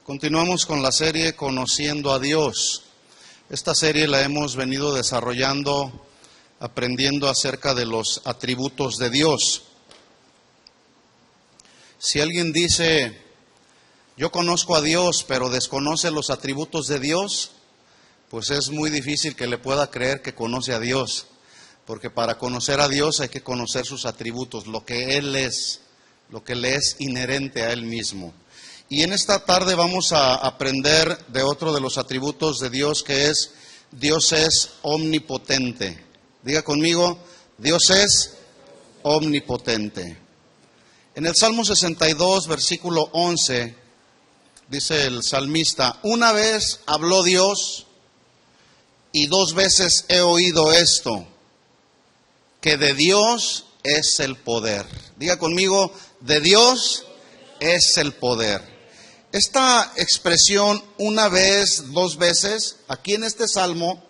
Continuamos con la serie Conociendo a Dios. Esta serie la hemos venido desarrollando, aprendiendo acerca de los atributos de Dios. Si alguien dice, yo conozco a Dios, pero desconoce los atributos de Dios, pues es muy difícil que le pueda creer que conoce a Dios. Porque para conocer a Dios hay que conocer sus atributos, lo que Él es, lo que le es inherente a Él mismo. Y en esta tarde vamos a aprender de otro de los atributos de Dios, que es, Dios es omnipotente. Diga conmigo, Dios es omnipotente. En el Salmo 62, versículo 11, dice el salmista, una vez habló Dios y dos veces he oído esto, que de Dios es el poder. Diga conmigo, de Dios es el poder. Esta expresión, una vez, dos veces, aquí en este salmo,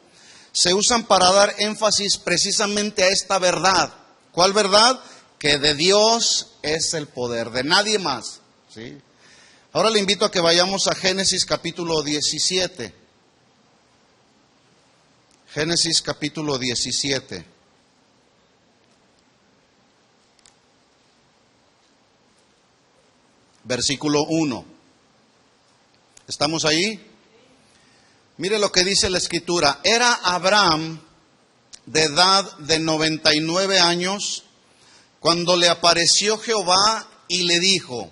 se usan para dar énfasis precisamente a esta verdad. ¿Cuál verdad? Que de Dios es el poder, de nadie más, ¿sí? Ahora le invito a que vayamos a Génesis capítulo 17. Génesis capítulo 17. Versículo 1. ¿Estamos ahí? Mire lo que dice la Escritura. Era Abraham de edad de 99 años cuando le apareció Jehová y le dijo,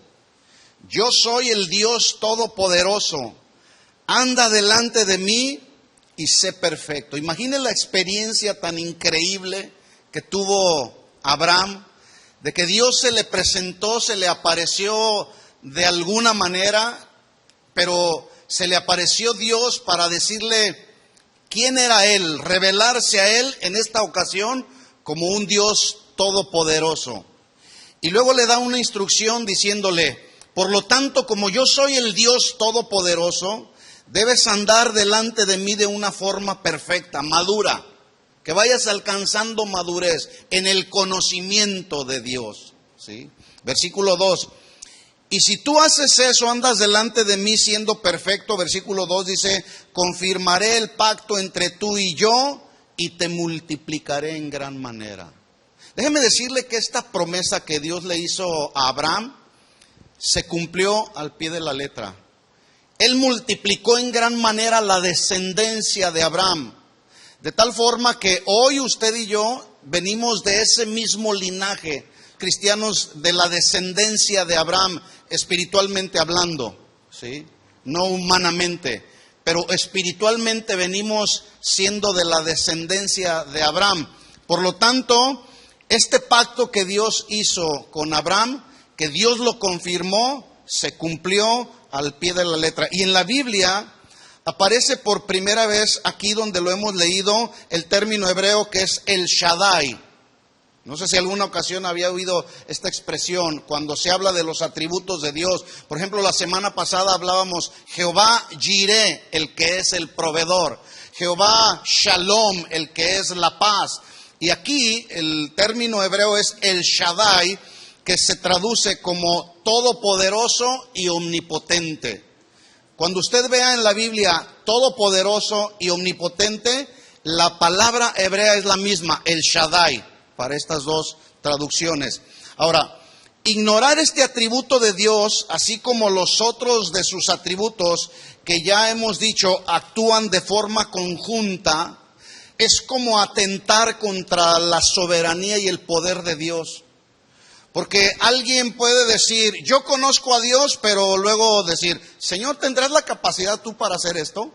yo soy el Dios Todopoderoso, anda delante de mí y sé perfecto. Imagine la experiencia tan increíble que tuvo Abraham, de que Dios se le presentó, se le apareció de alguna manera, pero se le apareció Dios para decirle quién era Él, revelarse a Él en esta ocasión como un Dios todopoderoso. Y luego le da una instrucción diciéndole, por lo tanto, como yo soy el Dios todopoderoso, debes andar delante de mí de una forma perfecta, madura, que vayas alcanzando madurez en el conocimiento de Dios, ¿sí? Versículo 2. Y si tú haces eso, andas delante de mí siendo perfecto, versículo 2 dice, confirmaré el pacto entre tú y yo y te multiplicaré en gran manera. Déjeme decirle que esta promesa que Dios le hizo a Abraham se cumplió al pie de la letra. Él multiplicó en gran manera la descendencia de Abraham, de tal forma que hoy usted y yo venimos de ese mismo linaje, cristianos de la descendencia de Abraham, espiritualmente hablando, ¿sí? No humanamente, pero espiritualmente venimos siendo de la descendencia de Abraham. Por lo tanto, este pacto que Dios hizo con Abraham, que Dios lo confirmó, se cumplió al pie de la letra. Y en la Biblia aparece por primera vez, aquí donde lo hemos leído, el término hebreo que es el Shaddai. No sé si alguna ocasión había oído esta expresión cuando se habla de los atributos de Dios. Por ejemplo, la semana pasada hablábamos Jehová Jireh, el que es el proveedor. Jehová Shalom, el que es la paz. Y aquí el término hebreo es el Shaddai, que se traduce como todopoderoso y omnipotente. Cuando usted vea en la Biblia todopoderoso y omnipotente, la palabra hebrea es la misma, el Shaddai, para estas dos traducciones. Ahora, ignorar este atributo de Dios, así como los otros de sus atributos que ya hemos dicho actúan de forma conjunta, es como atentar contra la soberanía y el poder de Dios. Porque alguien puede decir, yo conozco a Dios, pero luego decir, Señor, ¿tendrás la capacidad tú para hacer esto?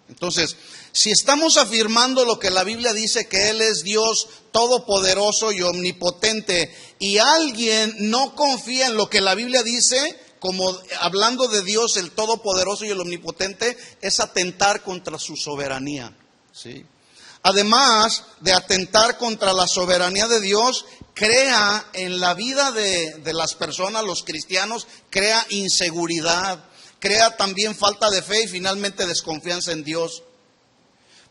Entonces, si estamos afirmando lo que la Biblia dice, que Él es Dios todopoderoso y omnipotente, y alguien no confía en lo que la Biblia dice, como hablando de Dios el todopoderoso y el omnipotente, es atentar contra su soberanía, ¿sí? Además de atentar contra la soberanía de Dios, crea en la vida de las personas, los cristianos, crea inseguridad, crea también falta de fe y finalmente desconfianza en Dios.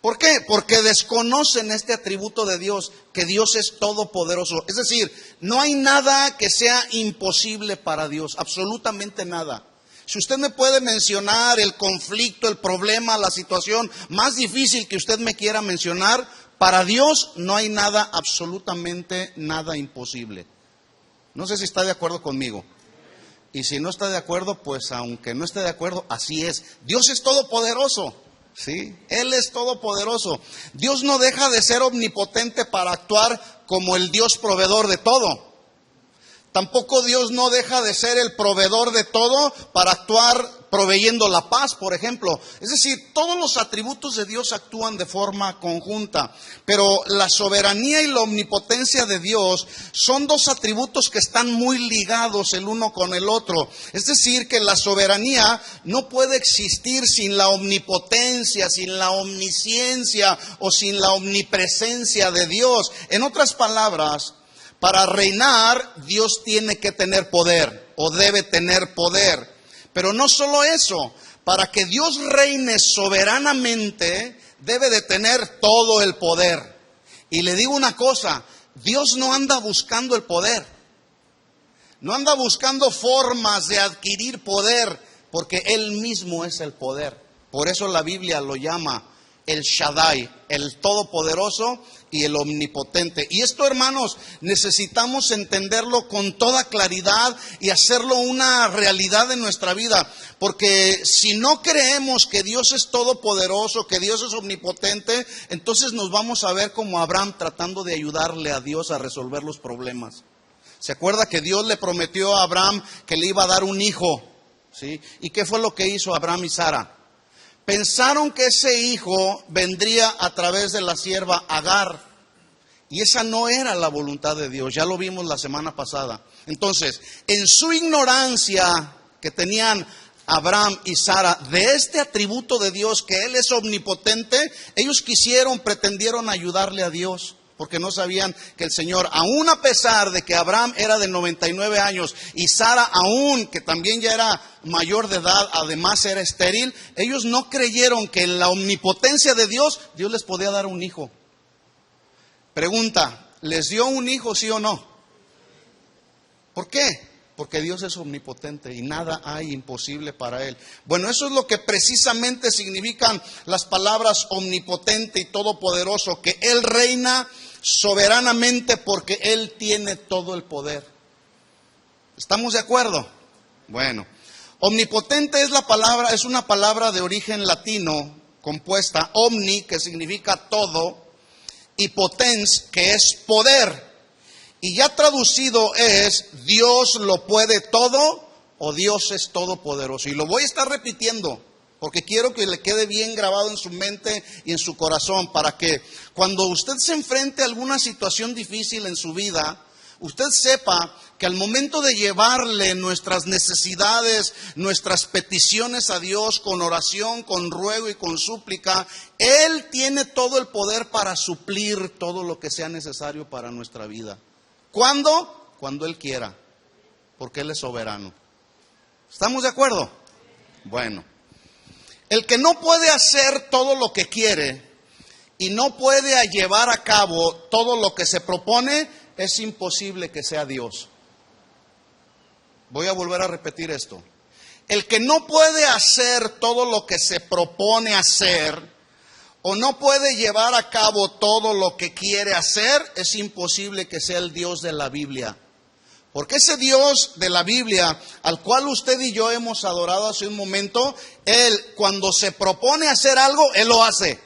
¿Por qué? Porque desconocen este atributo de Dios, que Dios es todopoderoso. Es decir, no hay nada que sea imposible para Dios, absolutamente nada. Si usted me puede mencionar el conflicto, el problema, la situación más difícil que usted me quiera mencionar, para Dios no hay nada, absolutamente nada imposible. No sé si está de acuerdo conmigo. Y si no está de acuerdo, pues aunque no esté de acuerdo, así es. Dios es todopoderoso, ¿sí? Él es todopoderoso. Dios no deja de ser omnipotente para actuar como el Dios proveedor de todo. Tampoco Dios no deja de ser el proveedor de todo para actuar proveyendo la paz, por ejemplo. Es decir, todos los atributos de Dios actúan de forma conjunta. Pero la soberanía y la omnipotencia de Dios son dos atributos que están muy ligados el uno con el otro. Es decir, que la soberanía no puede existir sin la omnipotencia, sin la omnisciencia o sin la omnipresencia de Dios. En otras palabras, para reinar, Dios tiene que tener poder o debe tener poder. Pero no solo eso, para que Dios reine soberanamente, debe de tener todo el poder. Y le digo una cosa, Dios no anda buscando el poder. No anda buscando formas de adquirir poder, porque Él mismo es el poder. Por eso la Biblia lo llama el Shaddai, el Todopoderoso y el Omnipotente. Y esto, hermanos, necesitamos entenderlo con toda claridad y hacerlo una realidad en nuestra vida. Porque si no creemos que Dios es todopoderoso, que Dios es omnipotente, entonces nos vamos a ver como Abraham tratando de ayudarle a Dios a resolver los problemas. ¿Se acuerda que Dios le prometió a Abraham que le iba a dar un hijo? ¿Sí? ¿Y qué fue lo que hizo Abraham y Sara? Pensaron que ese hijo vendría a través de la sierva Agar. Y esa no era la voluntad de Dios, ya lo vimos la semana pasada. Entonces, en su ignorancia que tenían Abraham y Sara de este atributo de Dios, que Él es omnipotente, ellos pretendieron ayudarle a Dios. Porque no sabían que el Señor, aún a pesar de que Abraham era de 99 años y Sara aún, que también ya era mayor de edad, además era estéril, ellos no creyeron que en la omnipotencia de Dios, Dios les podía dar un hijo. Pregunta, ¿les dio un hijo, sí o no? ¿Por qué? Porque Dios es omnipotente y nada hay imposible para Él. Bueno, eso es lo que precisamente significan las palabras omnipotente y todopoderoso, que Él reina soberanamente porque Él tiene todo el poder. ¿Estamos de acuerdo? Bueno, omnipotente es una palabra de origen latino compuesta, omni, que significa todo, y potens, que es poder. Y ya traducido es, Dios lo puede todo o Dios es todopoderoso. Y lo voy a estar repitiendo porque quiero que le quede bien grabado en su mente y en su corazón, para que cuando usted se enfrente a alguna situación difícil en su vida, usted sepa que al momento de llevarle nuestras necesidades, nuestras peticiones a Dios con oración, con ruego y con súplica, Él tiene todo el poder para suplir todo lo que sea necesario para nuestra vida. ¿Cuándo? Cuando Él quiera, porque Él es soberano. ¿Estamos de acuerdo? Bueno, el que no puede hacer todo lo que quiere y no puede llevar a cabo todo lo que se propone, es imposible que sea Dios. Voy a volver a repetir esto. El que no puede hacer todo lo que se propone hacer, o no puede llevar a cabo todo lo que quiere hacer, es imposible que sea el Dios de la Biblia. Porque ese Dios de la Biblia, al cual usted y yo hemos adorado hace un momento, Él cuando se propone hacer algo, Él lo hace.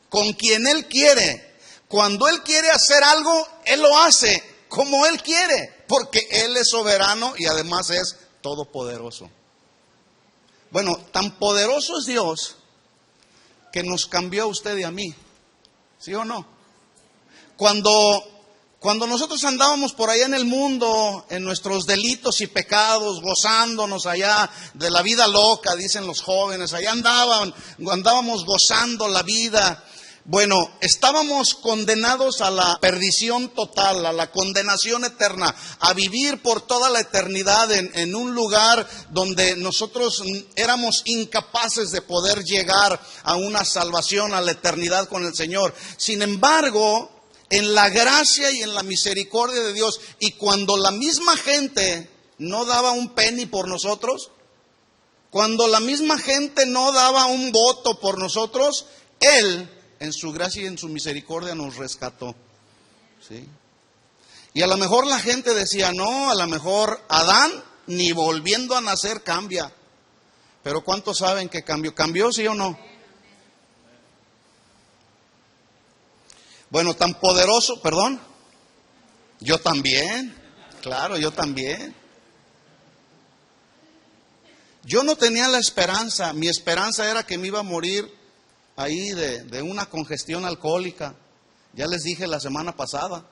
Con quien Él quiere. Cuando Él quiere hacer algo, Él lo hace como Él quiere. Porque Él es soberano y además es todopoderoso. Bueno, tan poderoso es Dios que nos cambió a usted y a mí, ¿sí o no? Cuando nosotros andábamos por allá en el mundo, en nuestros delitos y pecados, gozándonos allá de la vida loca, dicen los jóvenes, allá andábamos gozando la vida. Bueno, estábamos condenados a la perdición total, a la condenación eterna, a vivir por toda la eternidad en un lugar donde nosotros éramos incapaces de poder llegar a una salvación, a la eternidad con el Señor. Sin embargo, en la gracia y en la misericordia de Dios, y cuando la misma gente no daba un penny por nosotros. Cuando la misma gente no daba un voto por nosotros, Él, en su gracia y en su misericordia, nos rescató. ¿Sí? Y a lo mejor la gente decía, no, a lo mejor Adán ni volviendo a nacer cambia. Pero ¿cuántos saben que cambió? ¿Cambió, sí o no? Bueno, tan poderoso, perdón. Yo también, claro, yo también. Yo no tenía la esperanza, mi esperanza era que me iba a morir ahí de una congestión alcohólica. Ya les dije la semana pasada.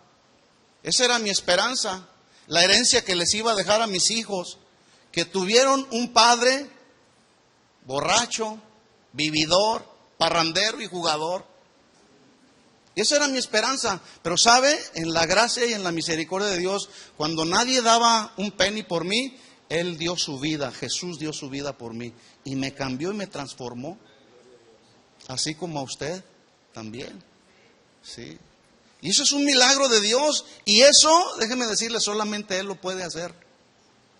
Esa era mi esperanza, la herencia que les iba a dejar a mis hijos, que tuvieron un padre borracho, vividor, parrandero y jugador. Y esa era mi esperanza. Pero sabe, en la gracia y en la misericordia de Dios, cuando nadie daba un penny por mí, Él dio su vida, Jesús dio su vida por mí. Y me cambió y me transformó. Así como a usted también. Sí. Y eso es un milagro de Dios. Y eso, déjeme decirle, solamente Él lo puede hacer.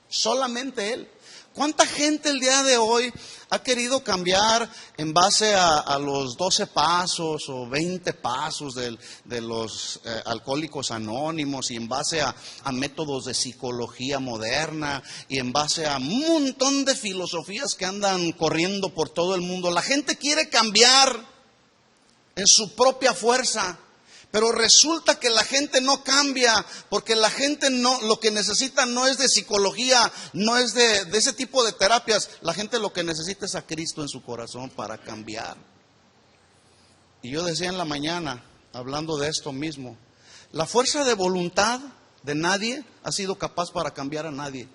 Solamente Él. ¿Cuánta gente el día de hoy ha querido cambiar en base a los 12 pasos o 20 pasos de los alcohólicos anónimos, y en base a métodos de psicología moderna, y en base a un montón de filosofías que andan corriendo por todo el mundo? La gente quiere cambiar en su propia fuerza. Pero resulta que la gente no cambia, porque la gente no, lo que necesita no es de psicología, no es de ese tipo de terapias. La gente lo que necesita es a Cristo en su corazón para cambiar. Y yo decía en la mañana, hablando de esto mismo, la fuerza de voluntad de nadie ha sido capaz para cambiar a nadie.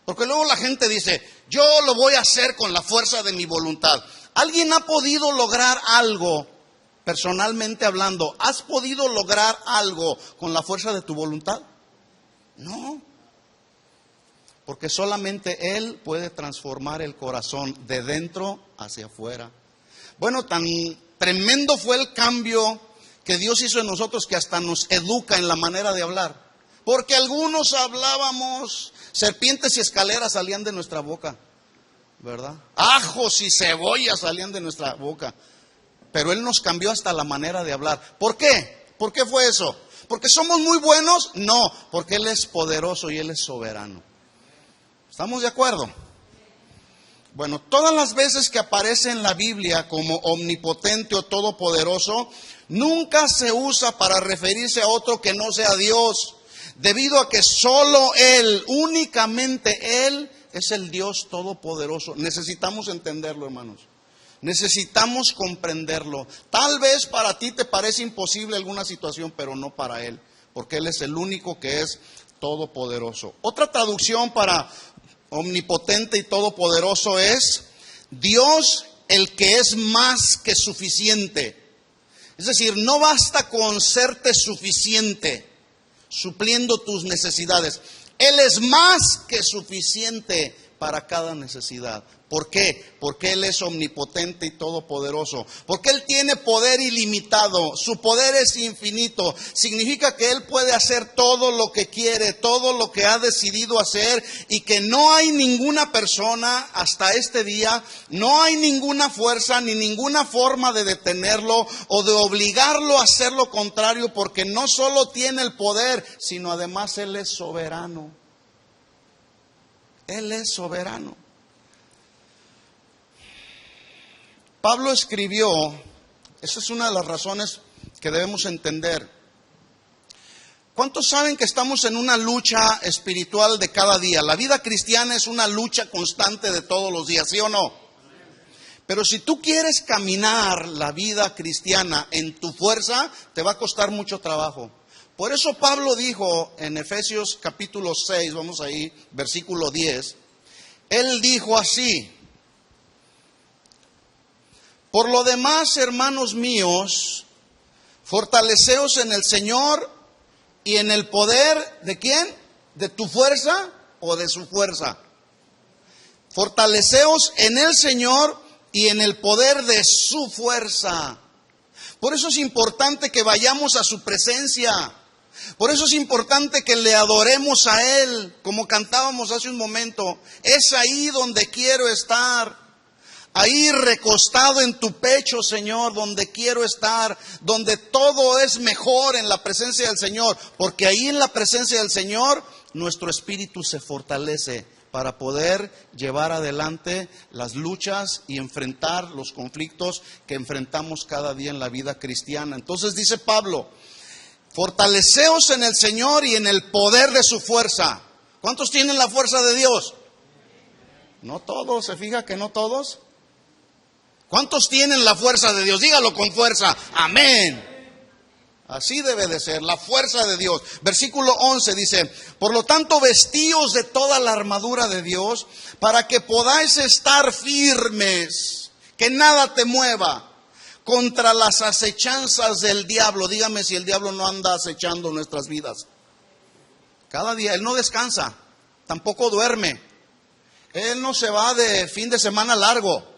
Porque luego la gente dice, yo lo voy a hacer con la fuerza de mi voluntad. ¿Alguien ha podido lograr algo? Personalmente hablando, ¿has podido lograr algo con la fuerza de tu voluntad? No. Porque solamente Él puede transformar el corazón de dentro hacia afuera. Bueno, tan tremendo fue el cambio que Dios hizo en nosotros que hasta nos educa en la manera de hablar. Porque algunos hablábamos, serpientes y escaleras salían de nuestra boca, ¿verdad? Ajos y cebollas salían de nuestra boca. Pero Él nos cambió hasta la manera de hablar. ¿Por qué? ¿Por qué fue eso? ¿Porque somos muy buenos? No, porque Él es poderoso y Él es soberano. ¿Estamos de acuerdo? Bueno, todas las veces que aparece en la Biblia como omnipotente o todopoderoso, nunca se usa para referirse a otro que no sea Dios, debido a que solo Él, únicamente Él, es el Dios todopoderoso. Necesitamos entenderlo, hermanos. Necesitamos comprenderlo. Tal vez para ti te parece imposible alguna situación, pero no para Él, porque Él es el único que es todopoderoso. Otra traducción para omnipotente y todopoderoso es Dios, el que es más que suficiente. Es decir, no basta con serte suficiente, supliendo tus necesidades. Él es más que suficiente para cada necesidad. ¿Por qué? Porque Él es omnipotente y todopoderoso. Porque Él tiene poder ilimitado. Su poder es infinito. Significa que Él puede hacer todo lo que quiere, todo lo que ha decidido hacer, y que no hay ninguna persona hasta este día, no hay ninguna fuerza ni ninguna forma de detenerlo o de obligarlo a hacer lo contrario, porque no solo tiene el poder, sino además Él es soberano. Él es soberano. Pablo escribió, esa es una de las razones que debemos entender. ¿Cuántos saben que estamos en una lucha espiritual de cada día? La vida cristiana es una lucha constante de todos los días, ¿sí o no? Pero si tú quieres caminar la vida cristiana en tu fuerza, te va a costar mucho trabajo. Por eso Pablo dijo en Efesios capítulo 6, vamos ahí, versículo 10, él dijo así: por lo demás, hermanos míos, fortaleceos en el Señor y en el poder, ¿de quién? ¿De tu fuerza o de su fuerza? Fortaleceos en el Señor y en el poder de su fuerza. Por eso es importante que vayamos a su presencia. Por eso es importante que le adoremos a Él, como cantábamos hace un momento. Es ahí donde quiero estar. Ahí recostado en tu pecho, Señor, donde quiero estar, donde todo es mejor en la presencia del Señor. Porque ahí en la presencia del Señor, nuestro espíritu se fortalece para poder llevar adelante las luchas y enfrentar los conflictos que enfrentamos cada día en la vida cristiana. Entonces dice Pablo, fortaleceos en el Señor y en el poder de su fuerza. ¿Cuántos tienen la fuerza de Dios? No todos, ¿se fija que no todos? ¿Cuántos tienen la fuerza de Dios? Dígalo con fuerza, amén. Así debe de ser, la fuerza de Dios. Versículo 11 dice, por lo tanto vestíos de toda la armadura de Dios para que podáis estar firmes, que nada te mueva contra las acechanzas del diablo. Dígame si el diablo no anda acechando nuestras vidas. Cada día, él no descansa, tampoco duerme. Él no se va de fin de semana largo.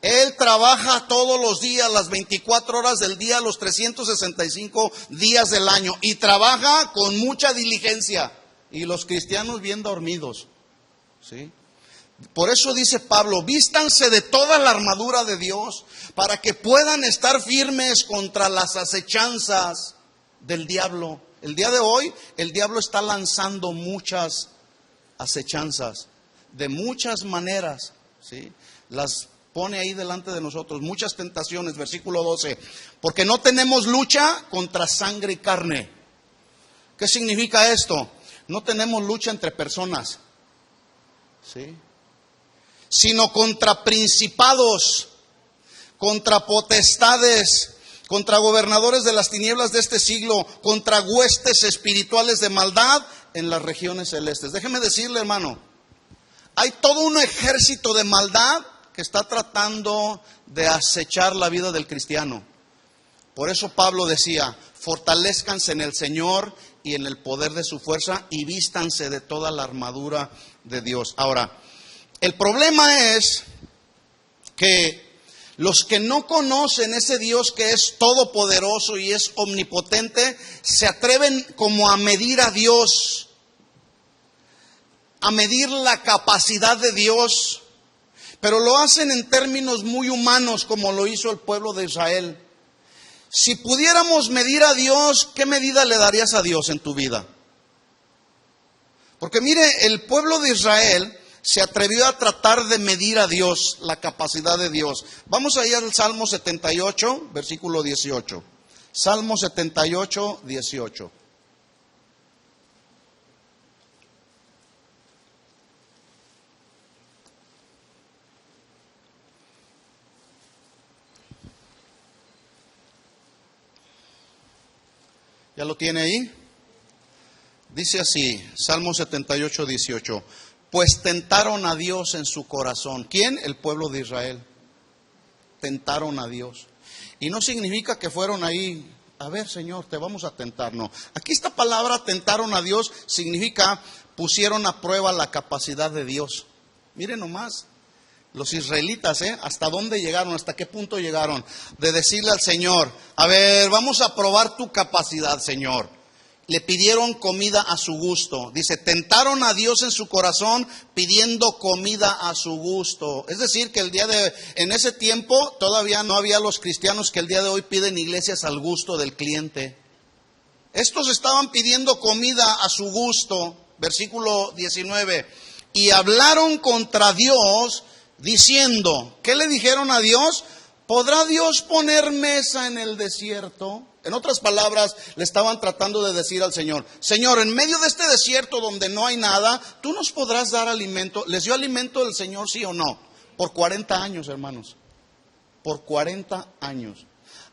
Él trabaja todos los días, las 24 horas del día, los 365 días del año. Y trabaja con mucha diligencia. Y los cristianos bien dormidos. ¿Sí? Por eso dice Pablo, vístanse de toda la armadura de Dios para que puedan estar firmes contra las acechanzas del diablo. El día de hoy, el diablo está lanzando muchas acechanzas, de muchas maneras, ¿sí? Las pone ahí delante de nosotros, muchas tentaciones. Versículo 12, porque no tenemos lucha contra sangre y carne. ¿Qué significa esto? No tenemos lucha entre personas, ¿sí? Sino contra principados, contra potestades, contra gobernadores de las tinieblas de este siglo, contra huestes espirituales de maldad en las regiones celestes. Déjeme decirle, hermano, hay todo un ejército de maldad que está tratando de acechar la vida del cristiano. Por eso Pablo decía, fortalezcanse en el Señor y en el poder de su fuerza y vístanse de toda la armadura de Dios. Ahora, el problema es que los que no conocen ese Dios que es todopoderoso y es omnipotente, se atreven como a medir a Dios, a medir la capacidad de Dios, pero lo hacen en términos muy humanos, como lo hizo el pueblo de Israel. Si pudiéramos medir a Dios, ¿qué medida le darías a Dios en tu vida? Porque mire, el pueblo de Israel se atrevió a tratar de medir a Dios, la capacidad de Dios. Vamos a ir al Salmo 78, versículo 18. Salmo 78, 18. ¿Ya lo tiene ahí? Dice así, Salmo 78, 18. Pues tentaron a Dios en su corazón. ¿Quién? El pueblo de Israel. Tentaron a Dios. Y no significa que fueron ahí, a ver, Señor, te vamos a tentar. No. Aquí esta palabra tentaron a Dios significa pusieron a prueba la capacidad de Dios. Miren nomás. Los israelitas, ¿hasta dónde llegaron? ¿Hasta qué punto llegaron? De decirle al Señor, a ver, vamos a probar tu capacidad, Señor. Le pidieron comida a su gusto. Dice, tentaron a Dios en su corazón pidiendo comida a su gusto. Es decir, que en ese tiempo todavía no había los cristianos que el día de hoy piden iglesias al gusto del cliente. Estos estaban pidiendo comida a su gusto. Versículo 19. Y hablaron contra Dios diciendo, ¿qué le dijeron a Dios? ¿Podrá Dios poner mesa en el desierto? En otras palabras, le estaban tratando de decir al Señor, Señor, en medio de este desierto donde no hay nada, tú nos podrás dar alimento. ¿Les dio alimento el Señor, sí o no? Por 40 años, hermanos. Por 40 años.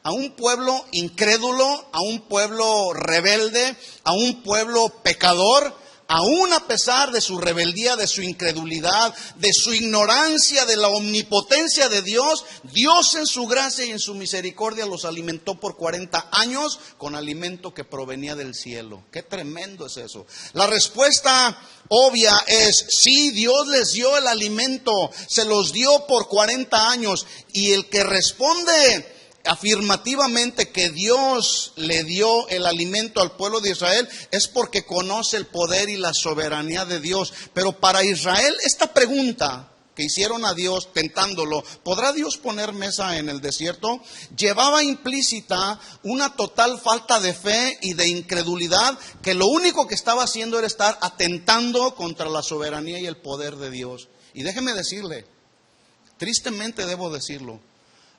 A un pueblo incrédulo, a un pueblo rebelde, a un pueblo pecador, aún a pesar de su rebeldía, de su incredulidad, de su ignorancia de la omnipotencia de Dios, Dios en su gracia y en su misericordia los alimentó por 40 años con alimento que provenía del cielo. Qué tremendo es eso. La respuesta obvia es, sí, Dios les dio el alimento, se los dio por 40 años. Y el que responde afirmativamente que Dios le dio el alimento al pueblo de Israel, es porque conoce el poder y la soberanía de Dios. Pero para Israel, esta pregunta que hicieron a Dios tentándolo, ¿podrá Dios poner mesa en el desierto?, llevaba implícita una total falta de fe y de incredulidad, que lo único que estaba haciendo era estar atentando contra la soberanía y el poder de Dios. Y déjeme decirle, tristemente debo decirlo,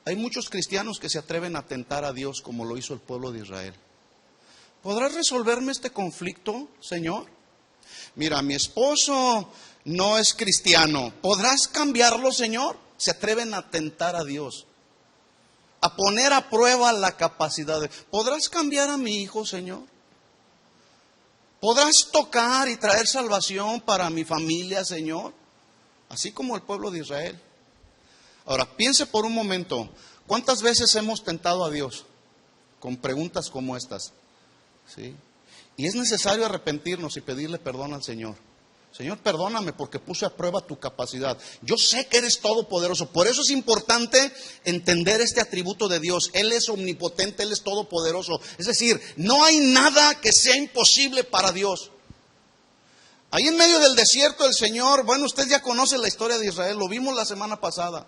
hay muchos cristianos que se atreven a tentar a Dios como lo hizo el pueblo de Israel. ¿Podrás resolverme este conflicto, Señor? Mira, mi esposo no es cristiano. ¿Podrás cambiarlo, Señor? Se atreven a tentar a Dios, a poner a prueba la capacidad de... ¿Podrás cambiar a mi hijo, Señor? ¿Podrás tocar y traer salvación para mi familia, Señor? Así como el pueblo de Israel. Ahora, piense por un momento, ¿cuántas veces hemos tentado a Dios con preguntas como estas? ¿Sí? Y es necesario arrepentirnos y pedirle perdón al Señor. Señor, perdóname porque puse a prueba tu capacidad. Yo sé que eres todopoderoso. Por eso es importante entender este atributo de Dios. Él es omnipotente, Él es todopoderoso. Es decir, no hay nada que sea imposible para Dios. Ahí en medio del desierto el Señor, bueno, usted ya conoce la historia de Israel, lo vimos la semana pasada.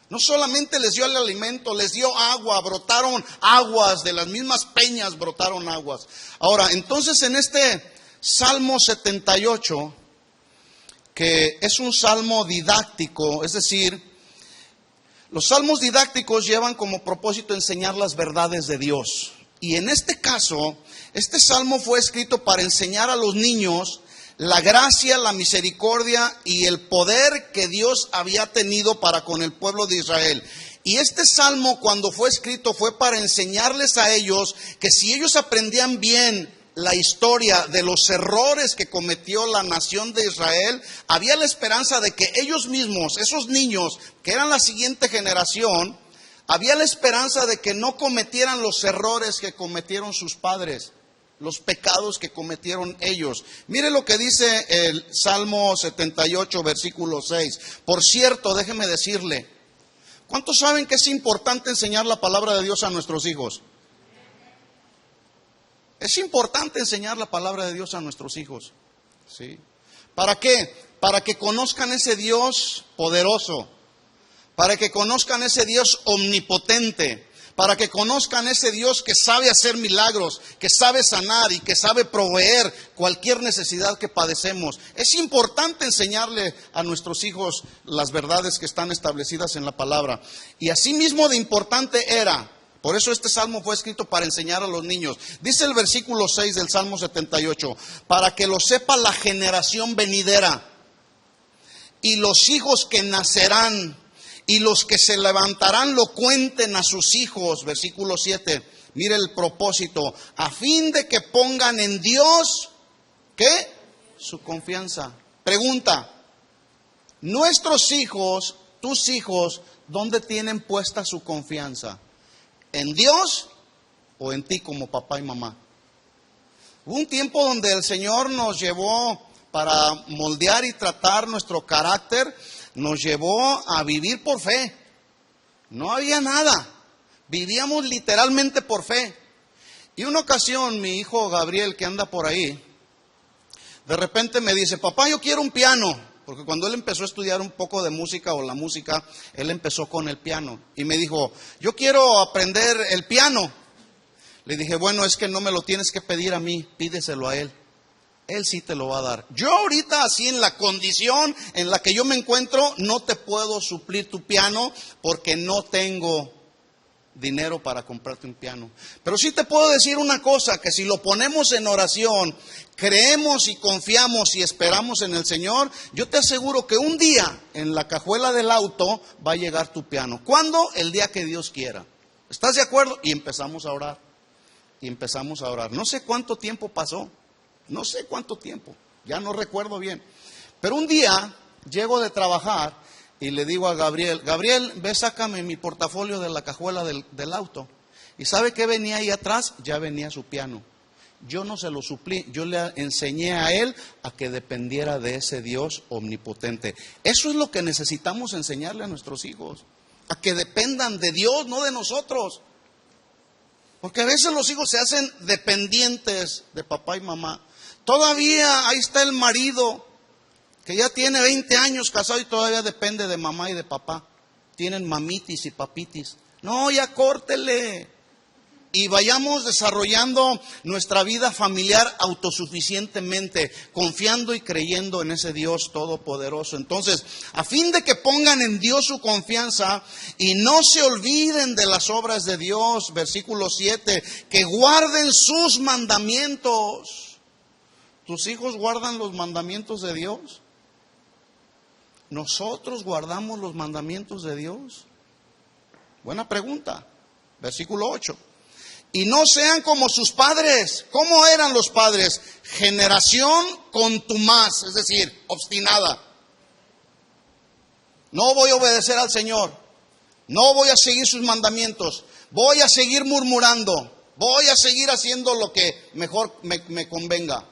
No solamente les dio el alimento, les dio agua, brotaron aguas, de las mismas peñas brotaron aguas. Ahora, entonces en este Salmo 78, que es un salmo didáctico, es decir, los salmos didácticos llevan como propósito enseñar las verdades de Dios. Y en este caso, este salmo fue escrito para enseñar a los niños la gracia, la misericordia y el poder que Dios había tenido para con el pueblo de Israel. Y este salmo, cuando fue escrito, fue para enseñarles a ellos que si ellos aprendían bien la historia de los errores que cometió la nación de Israel, había la esperanza de que ellos mismos, esos niños que eran la siguiente generación, había la esperanza de que no cometieran los errores que cometieron sus padres, los pecados que cometieron ellos. Mire lo que dice el Salmo 78, versículo 6. Por cierto, déjeme decirle, ¿cuántos saben que es importante enseñar la palabra de Dios a nuestros hijos? Es importante enseñar la palabra de Dios a nuestros hijos. ¿Sí? ¿Para qué? Para que conozcan ese Dios poderoso, para que conozcan ese Dios omnipotente, para que conozcan ese Dios que sabe hacer milagros, que sabe sanar y que sabe proveer cualquier necesidad que padecemos. Es importante enseñarle a nuestros hijos las verdades que están establecidas en la palabra. Y asimismo de importante era, por eso este salmo fue escrito para enseñar a los niños. Dice el versículo 6 del Salmo 78, para que lo sepa la generación venidera y los hijos que nacerán, y los que se levantarán lo cuenten a sus hijos. Versículo 7, mire el propósito, a fin de que pongan en Dios, ¿qué? Su confianza. Pregunta, nuestros hijos, tus hijos, ¿dónde tienen puesta su confianza? ¿En Dios o en ti como papá y mamá? Hubo un tiempo donde el Señor nos llevó para moldear y tratar nuestro carácter, nos llevó a vivir por fe. No había nada, vivíamos literalmente por fe. Y una ocasión mi hijo Gabriel, que anda por ahí, de repente me dice, papá, yo quiero un piano. Porque cuando él empezó a estudiar un poco de música o la música, él empezó con el piano. Y me dijo, yo quiero aprender el piano. Le dije, bueno, es que no me lo tienes que pedir a mí, pídeselo a él. Él sí te lo va a dar. Yo ahorita, así en la condición en la que yo me encuentro, no te puedo suplir tu piano porque no tengo dinero para comprarte un piano. Pero sí te puedo decir una cosa, que si lo ponemos en oración, creemos y confiamos y esperamos en el Señor, yo te aseguro que un día en la cajuela del auto va a llegar tu piano. ¿Cuándo? El día que Dios quiera. ¿Estás de acuerdo? Y empezamos a orar. Y empezamos a orar. No sé cuánto tiempo pasó. No sé cuánto tiempo, ya no recuerdo bien. Pero un día llego de trabajar y le digo a Gabriel, Gabriel, ve, sácame mi portafolio de la cajuela del auto. ¿Y sabe qué venía ahí atrás? Ya venía su piano. Yo no se lo suplí, yo le enseñé a él a que dependiera de ese Dios omnipotente. Eso es lo que necesitamos enseñarle a nuestros hijos, a que dependan de Dios, no de nosotros. Porque a veces los hijos se hacen dependientes de papá y mamá. Todavía ahí está el marido que ya tiene 20 años casado y todavía depende de mamá y de papá. Tienen mamitis y papitis. No, ya córtele. Y vayamos desarrollando nuestra vida familiar autosuficientemente, confiando y creyendo en ese Dios todopoderoso. Entonces, a fin de que pongan en Dios su confianza y no se olviden de las obras de Dios, versículo 7, que guarden sus mandamientos. ¿Tus hijos guardan los mandamientos de Dios? ¿Nosotros guardamos los mandamientos de Dios? Buena pregunta. Versículo 8. Y no sean como sus padres. ¿Cómo eran los padres? Generación contumaz, es decir, obstinada. No voy a obedecer al Señor. No voy a seguir sus mandamientos. Voy a seguir murmurando. Voy a seguir haciendo lo que mejor me convenga.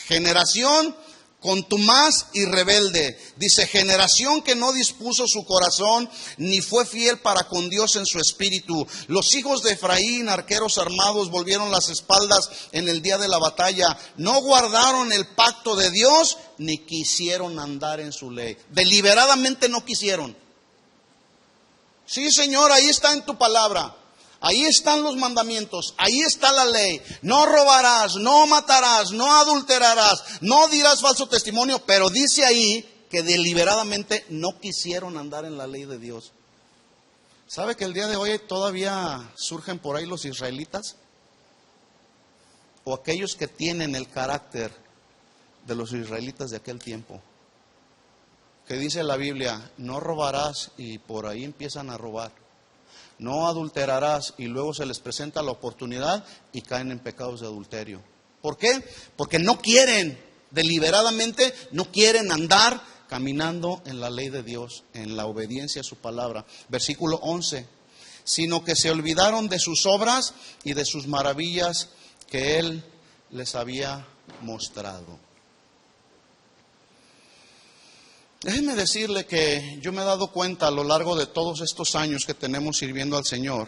Generación contumaz y rebelde. Dice, generación que no dispuso su corazón, ni fue fiel para con Dios en su espíritu. Los hijos de Efraín, arqueros armados, volvieron las espaldas en el día de la batalla. No guardaron el pacto de Dios, ni quisieron andar en su ley. Deliberadamente no quisieron. Sí, Señor, ahí está en tu palabra. Ahí están los mandamientos, ahí está la ley. No robarás, no matarás, no adulterarás, no dirás falso testimonio. Pero dice ahí que deliberadamente no quisieron andar en la ley de Dios. ¿Sabe que el día de hoy todavía surgen por ahí los israelitas? O aquellos que tienen el carácter de los israelitas de aquel tiempo. Que dice la Biblia, no robarás, y por ahí empiezan a robar. No adulterarás, y luego se les presenta la oportunidad y caen en pecados de adulterio. ¿Por qué? Porque no quieren, deliberadamente no quieren andar caminando en la ley de Dios, en la obediencia a su palabra. Versículo 11, sino que se olvidaron de sus obras y de sus maravillas que Él les había mostrado. Déjeme decirle que yo me he dado cuenta a lo largo de todos estos años que tenemos sirviendo al Señor,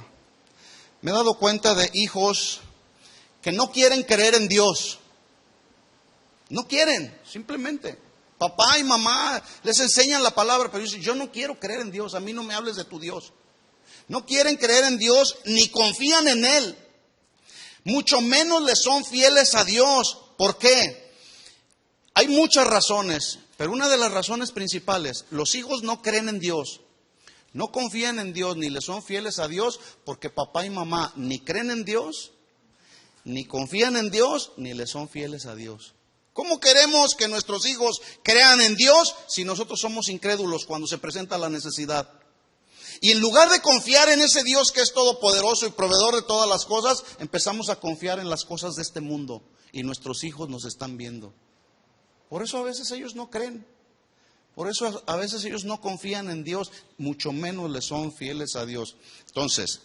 me he dado cuenta de hijos que no quieren creer en Dios. No quieren, simplemente. Papá y mamá les enseñan la palabra, pero dicen, yo no quiero creer en Dios, a mí no me hables de tu Dios. No quieren creer en Dios ni confían en Él. Mucho menos le son fieles a Dios. ¿Por qué? Hay muchas razones. Pero una de las razones principales, los hijos no creen en Dios, no confían en Dios, ni le son fieles a Dios, porque papá y mamá ni creen en Dios, ni confían en Dios, ni le son fieles a Dios. ¿Cómo queremos que nuestros hijos crean en Dios si nosotros somos incrédulos cuando se presenta la necesidad? Y en lugar de confiar en ese Dios que es todopoderoso y proveedor de todas las cosas, empezamos a confiar en las cosas de este mundo y nuestros hijos nos están viendo. Por eso a veces ellos no creen, por eso a veces ellos no confían en Dios, mucho menos le son fieles a Dios. Entonces,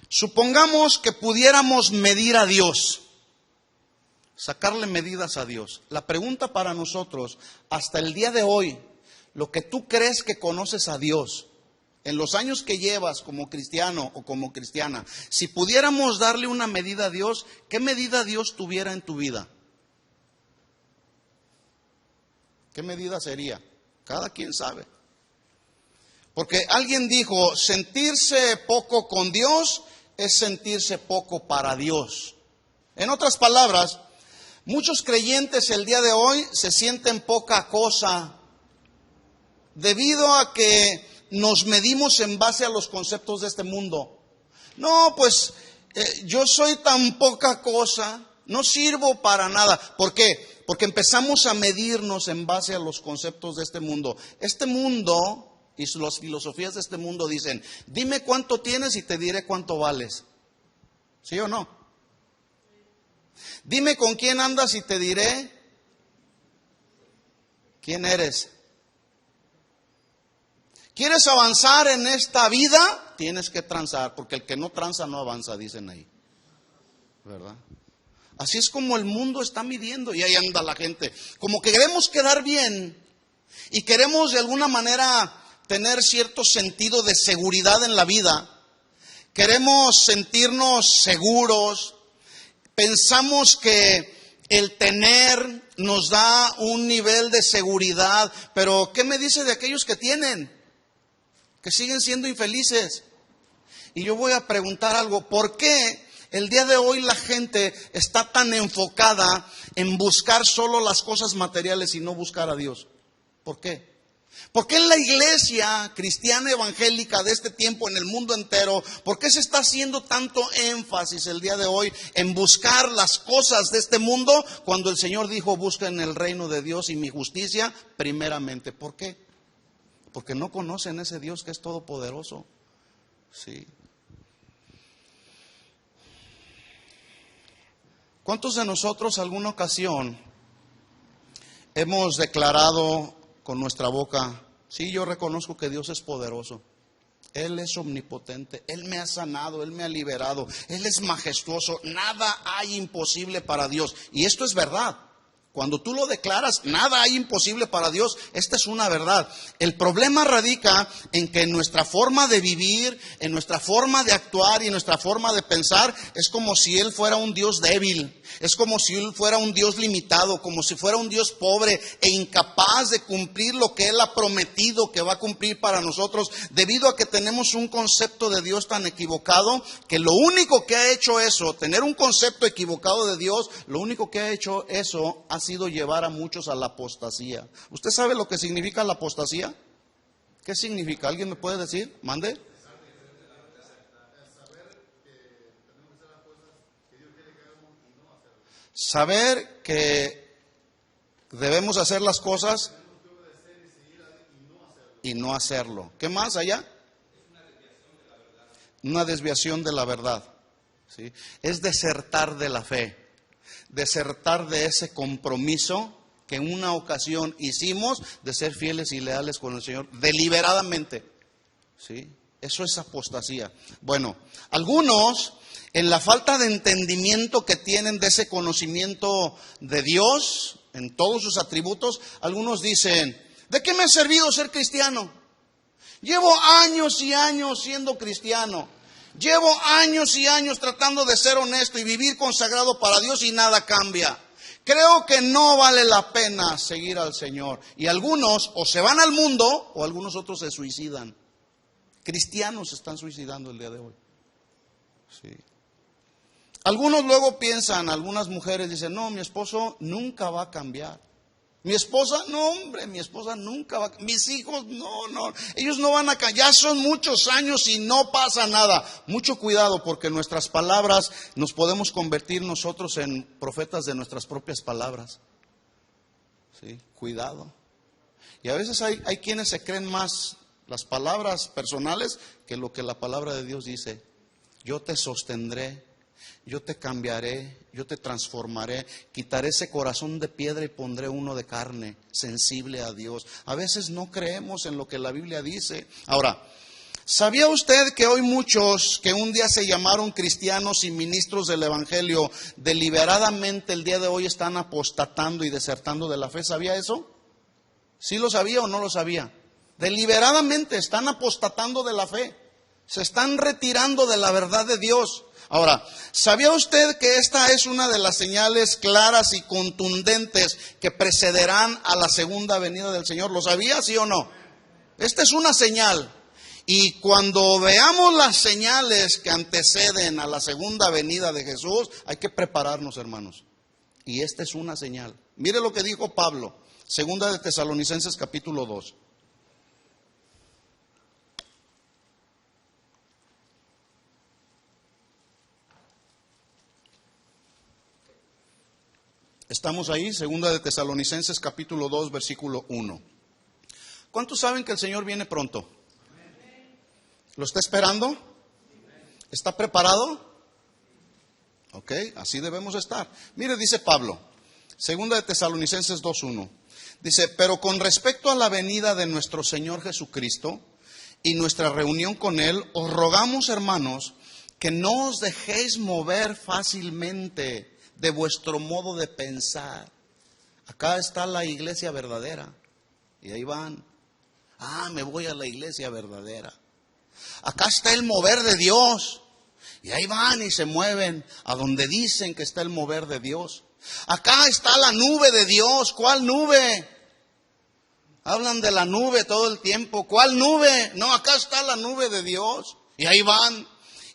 supongamos que pudiéramos medir a Dios, sacarle medidas a Dios. La pregunta para nosotros, hasta el día de hoy, lo que tú crees que conoces a Dios, en los años que llevas como cristiano o como cristiana, si pudiéramos darle una medida a Dios, ¿qué medida Dios tuviera en tu vida? ¿Qué medida sería? Cada quien sabe. Porque alguien dijo, sentirse poco con Dios es sentirse poco para Dios. En otras palabras, muchos creyentes el día de hoy se sienten poca cosa debido a que nos medimos en base a los conceptos de este mundo. No, pues yo soy tan poca cosa, no sirvo para nada. ¿Por qué? Porque empezamos a medirnos en base a los conceptos de este mundo. Este mundo y las filosofías de este mundo dicen, dime cuánto tienes y te diré cuánto vales. ¿Sí o no? Dime con quién andas y te diré quién eres. ¿Quieres avanzar en esta vida? Tienes que transar, porque el que no tranza no avanza, dicen ahí. ¿Verdad? Así es como el mundo está midiendo y ahí anda la gente. Como que queremos quedar bien y queremos de alguna manera tener cierto sentido de seguridad en la vida, queremos sentirnos seguros, pensamos que el tener nos da un nivel de seguridad, pero ¿qué me dice de aquellos que tienen? Que siguen siendo infelices. Y yo voy a preguntar algo, ¿por qué el día de hoy la gente está tan enfocada en buscar solo las cosas materiales y no buscar a Dios? ¿Por qué? ¿Por qué en la iglesia cristiana evangélica de este tiempo, en el mundo entero, por qué se está haciendo tanto énfasis el día de hoy en buscar las cosas de este mundo cuando el Señor dijo, busquen el reino de Dios y mi justicia primeramente? ¿Por qué? Porque no conocen ese Dios que es todopoderoso. Sí. ¿Cuántos de nosotros alguna ocasión hemos declarado con nuestra boca, sí, yo reconozco que Dios es poderoso, Él es omnipotente, Él me ha sanado, Él me ha liberado, Él es majestuoso, nada hay imposible para Dios? Y esto es verdad. Cuando tú lo declaras, nada hay imposible para Dios, esta es una verdad. El problema radica en que en nuestra forma de vivir, en nuestra forma de actuar y en nuestra forma de pensar, es como si Él fuera un Dios débil. Es como si Él fuera un Dios limitado, como si fuera un Dios pobre e incapaz de cumplir lo que Él ha prometido que va a cumplir para nosotros, debido a que tenemos un concepto de Dios tan equivocado, que lo único que ha hecho eso, tener un concepto equivocado de Dios, lo único que ha hecho eso ha sido llevar a muchos a la apostasía. ¿Usted sabe lo que significa la apostasía? ¿Qué significa? ¿Alguien me puede decir? Mande. Saber que debemos hacer las cosas y no hacerlo. ¿Qué más allá? Una desviación de la verdad. ¿Sí? Es desertar de la fe, desertar de ese compromiso que en una ocasión hicimos de ser fieles y leales con el Señor deliberadamente. ¿Sí? Eso es apostasía. Bueno, algunos, en la falta de entendimiento que tienen de ese conocimiento de Dios, en todos sus atributos, algunos dicen, ¿de qué me ha servido ser cristiano? Llevo años y años siendo cristiano. Llevo años y años tratando de ser honesto y vivir consagrado para Dios y nada cambia. Creo que no vale la pena seguir al Señor. Y algunos o se van al mundo o algunos otros se suicidan. Cristianos se están suicidando el día de hoy. Sí. Algunos luego piensan, algunas mujeres dicen, no, mi esposo nunca va a cambiar. Mi esposa, no hombre, mi esposa nunca va a cambiar. Mis hijos, no, ellos no van a cambiar. Ya son muchos años y no pasa nada. Mucho cuidado, porque nuestras palabras nos podemos convertir nosotros en profetas de nuestras propias palabras. Sí, cuidado. Y a veces hay quienes se creen más las palabras personales que lo que la palabra de Dios dice. Yo te sostendré, yo te cambiaré, yo te transformaré, quitaré ese corazón de piedra y pondré uno de carne, sensible a Dios. A veces no creemos en lo que la Biblia dice. Ahora, ¿sabía usted que hoy muchos que un día se llamaron cristianos y ministros del Evangelio, deliberadamente el día de hoy están apostatando y desertando de la fe? ¿Sabía eso? ¿Sí lo sabía o no lo sabía? Deliberadamente están apostatando de la fe, se están retirando de la verdad de Dios. Ahora, ¿sabía usted que esta es una de las señales claras y contundentes que precederán a la segunda venida del Señor? ¿Lo sabía, sí o no? Esta es una señal. Y cuando veamos las señales que anteceden a la segunda venida de Jesús, hay que prepararnos, hermanos. Y esta es una señal. Mire lo que dijo Pablo, segunda de Tesalonicenses capítulo 2. Estamos ahí, segunda de Tesalonicenses capítulo 2, versículo 1. ¿Cuántos saben que el Señor viene pronto? ¿Lo está esperando? ¿Está preparado? Ok, así debemos estar. Mire, dice Pablo, segunda de Tesalonicenses 2:1. Dice, pero con respecto a la venida de nuestro Señor Jesucristo y nuestra reunión con Él, os rogamos, hermanos, que no os dejéis mover fácilmente de vuestro modo de pensar. Acá está la iglesia verdadera. Y ahí van. Me voy a la iglesia verdadera. Acá está el mover de Dios. Y ahí van y se mueven a donde dicen que está el mover de Dios. Acá está la nube de Dios. ¿Cuál nube? Hablan de la nube todo el tiempo. ¿Cuál nube? No, acá está la nube de Dios. Y ahí van.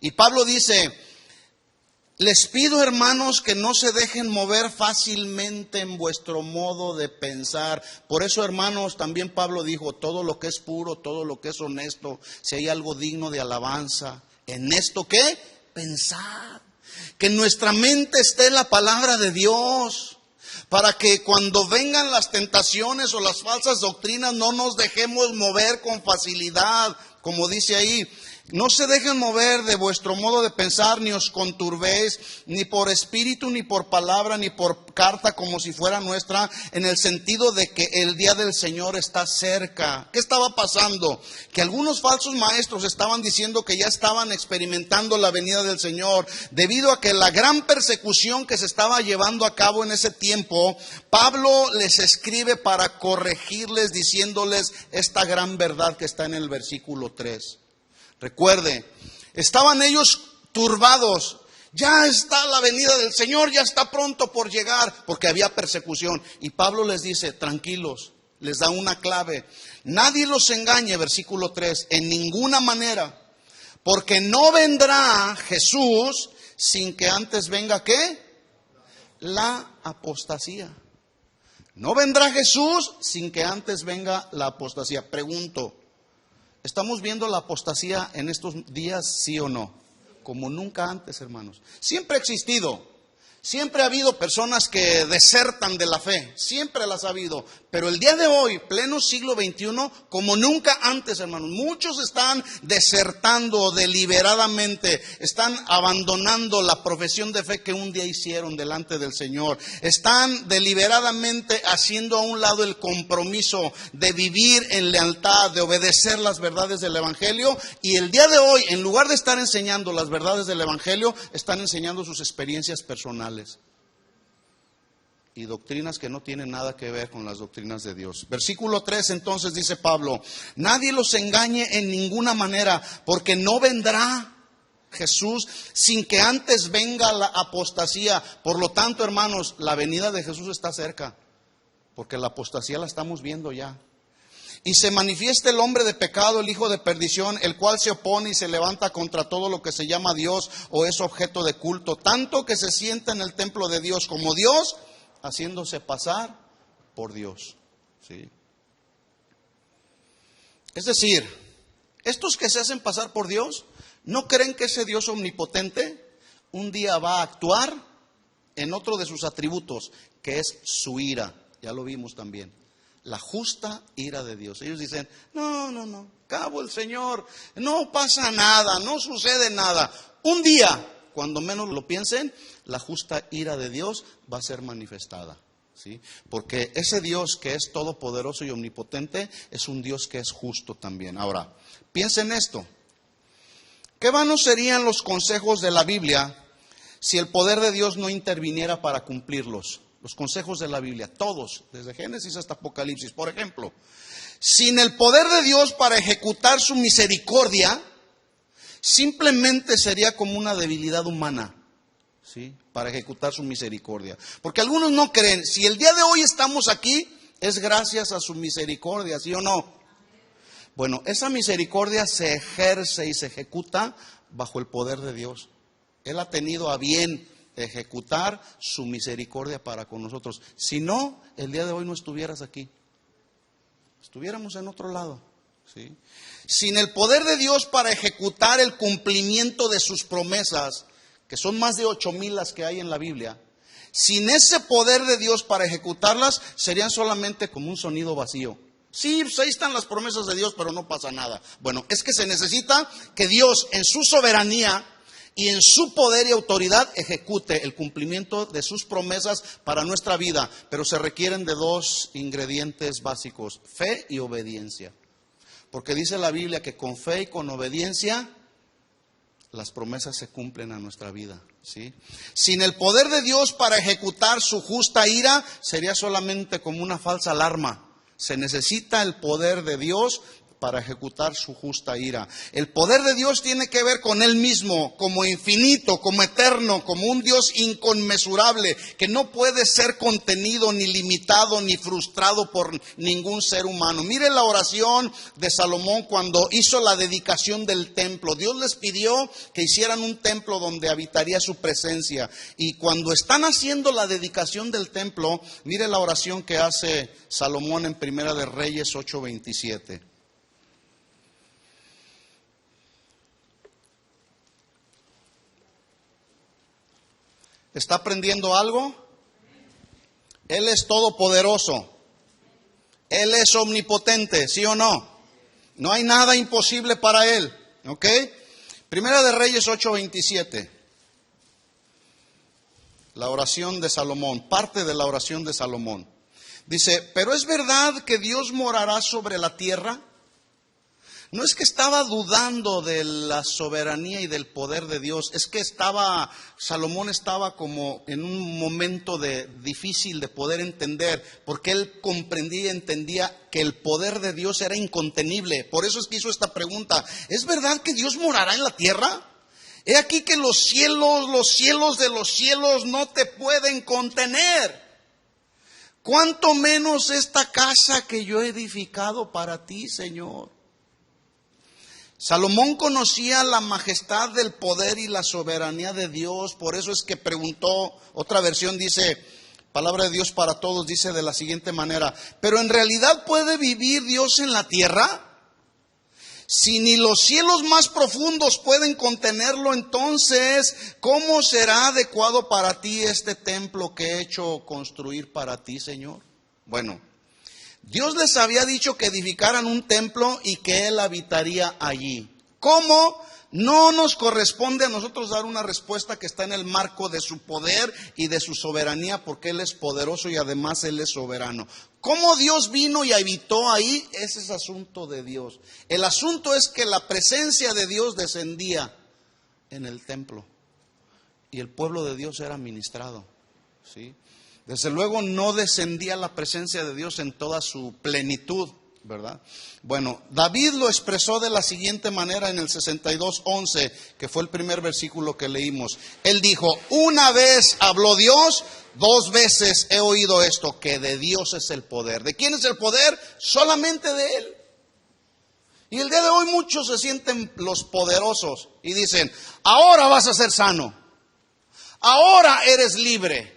Y Pablo dice: les pido, hermanos, que no se dejen mover fácilmente en vuestro modo de pensar. Por eso, hermanos, también Pablo dijo: todo lo que es puro, todo lo que es honesto, si hay algo digno de alabanza, ¿en esto qué? Pensad. Que en nuestra mente esté la palabra de Dios, para que cuando vengan las tentaciones o las falsas doctrinas no nos dejemos mover con facilidad, como dice ahí. No se dejen mover de vuestro modo de pensar, ni os conturbéis, ni por espíritu, ni por palabra, ni por carta como si fuera nuestra, en el sentido de que el día del Señor está cerca. ¿Qué estaba pasando? Que algunos falsos maestros estaban diciendo que ya estaban experimentando la venida del Señor, debido a que la gran persecución que se estaba llevando a cabo en ese tiempo. Pablo les escribe para corregirles, diciéndoles esta gran verdad que está en el versículo 3. Recuerde, estaban ellos turbados. Ya está la venida del Señor, ya está pronto por llegar, porque había persecución. Y Pablo les dice: tranquilos, les da una clave. Nadie los engañe, versículo 3, en ninguna manera, porque no vendrá Jesús sin que antes venga, ¿qué? La apostasía. No vendrá Jesús sin que antes venga la apostasía. Pregunto: ¿estamos viendo la apostasía en estos días, sí o no? Como nunca antes, hermanos. Siempre ha existido. Siempre ha habido personas que desertan de la fe. Siempre las ha habido. Pero el día de hoy, pleno siglo XXI, como nunca antes, hermanos, muchos están desertando deliberadamente. Están abandonando la profesión de fe que un día hicieron delante del Señor. Están deliberadamente haciendo a un lado el compromiso de vivir en lealtad, de obedecer las verdades del Evangelio. Y el día de hoy, en lugar de estar enseñando las verdades del Evangelio, están enseñando sus experiencias personales y doctrinas que no tienen nada que ver con las doctrinas de Dios. Versículo 3, entonces dice Pablo: nadie los engañe en ninguna manera, porque no vendrá Jesús sin que antes venga la apostasía. Por lo tanto, hermanos, la venida de Jesús está cerca, porque la apostasía la estamos viendo ya. Y se manifiesta el hombre de pecado, el hijo de perdición, el cual se opone y se levanta contra todo lo que se llama Dios o es objeto de culto, tanto que se sienta en el templo de Dios como Dios, haciéndose pasar por Dios. ¿Sí? Es decir, estos que se hacen pasar por Dios, ¿no creen que ese Dios omnipotente un día va a actuar en otro de sus atributos, que es su ira? Ya lo vimos también. La justa ira de Dios. Ellos dicen: no, acabó el Señor, no pasa nada, no sucede nada. Un día, cuando menos lo piensen, la justa ira de Dios va a ser manifestada. ¿Sí? Porque ese Dios que es todopoderoso y omnipotente es un Dios que es justo también. Ahora, piensen esto: ¿qué vanos serían los consejos de la Biblia si el poder de Dios no interviniera para cumplirlos? Los consejos de la Biblia, todos, desde Génesis hasta Apocalipsis. Por ejemplo, sin el poder de Dios para ejecutar su misericordia, simplemente sería como una debilidad humana, ¿sí? Para ejecutar su misericordia. Porque algunos no creen, si el día de hoy estamos aquí, es gracias a su misericordia, ¿sí o no? Bueno, esa misericordia se ejerce y se ejecuta bajo el poder de Dios. Él ha tenido a bien ejecutar su misericordia para con nosotros. Si no, el día de hoy no estuvieras aquí, estuviéramos en otro lado, ¿sí? Sin el poder de Dios para ejecutar el cumplimiento de sus promesas, que son más de 8,000 las que hay en la Biblia, sin ese poder de Dios para ejecutarlas, serían solamente como un sonido vacío. Sí, pues ahí están las promesas de Dios, pero no pasa nada. Bueno, es que se necesita que Dios, en su soberanía y en su poder y autoridad, ejecute el cumplimiento de sus promesas para nuestra vida. Pero se requieren de dos ingredientes básicos: fe y obediencia. Porque dice la Biblia que con fe y con obediencia las promesas se cumplen a nuestra vida, ¿sí? Sin el poder de Dios para ejecutar su justa ira, sería solamente como una falsa alarma. Se necesita el poder de Dios para ejecutar su justa ira. El poder de Dios tiene que ver con Él mismo, como infinito, como eterno, como un Dios inconmensurable, que no puede ser contenido, ni limitado, ni frustrado por ningún ser humano. Mire la oración de Salomón cuando hizo la dedicación del templo. Dios les pidió que hicieran un templo donde habitaría su presencia. Y cuando están haciendo la dedicación del templo, mire la oración que hace Salomón en Primera de Reyes 8:27. ¿Está aprendiendo algo? Él es todopoderoso. Él es omnipotente, ¿sí o no? No hay nada imposible para Él, ¿ok? Primera de Reyes 8:27. La oración de Salomón, parte de la oración de Salomón. Dice, pero ¿es verdad que Dios morará sobre la tierra? No es que estaba dudando de la soberanía y del poder de Dios, es que Salomón estaba como en un momento difícil de poder entender, porque él comprendía y entendía que el poder de Dios era incontenible. Por eso es que hizo esta pregunta, ¿es verdad que Dios morará en la tierra? He aquí que los cielos de los cielos no te pueden contener. ¿Cuánto menos esta casa que yo he edificado para ti, Señor? Salomón conocía la majestad del poder y la soberanía de Dios, por eso es que preguntó, otra versión dice, palabra de Dios para todos, dice de la siguiente manera, ¿pero en realidad puede vivir Dios en la tierra? Si ni los cielos más profundos pueden contenerlo, entonces, ¿cómo será adecuado para ti este templo que he hecho construir para ti, Señor? Bueno, Dios les había dicho que edificaran un templo y que Él habitaría allí. ¿Cómo? No nos corresponde a nosotros dar una respuesta que está en el marco de su poder y de su soberanía, porque Él es poderoso y además Él es soberano. ¿Cómo Dios vino y habitó ahí? Ese es asunto de Dios. El asunto es que la presencia de Dios descendía en el templo y el pueblo de Dios era ministrado, ¿sí? Desde luego no descendía la presencia de Dios en toda su plenitud, ¿verdad? Bueno, David lo expresó de la siguiente manera en el 62:11, que fue el primer versículo que leímos. Él dijo, una vez habló Dios, 2 veces he oído esto, que de Dios es el poder. ¿De quién es el poder? Solamente de Él. Y el día de hoy muchos se sienten los poderosos y dicen, ahora vas a ser sano, ahora eres libre.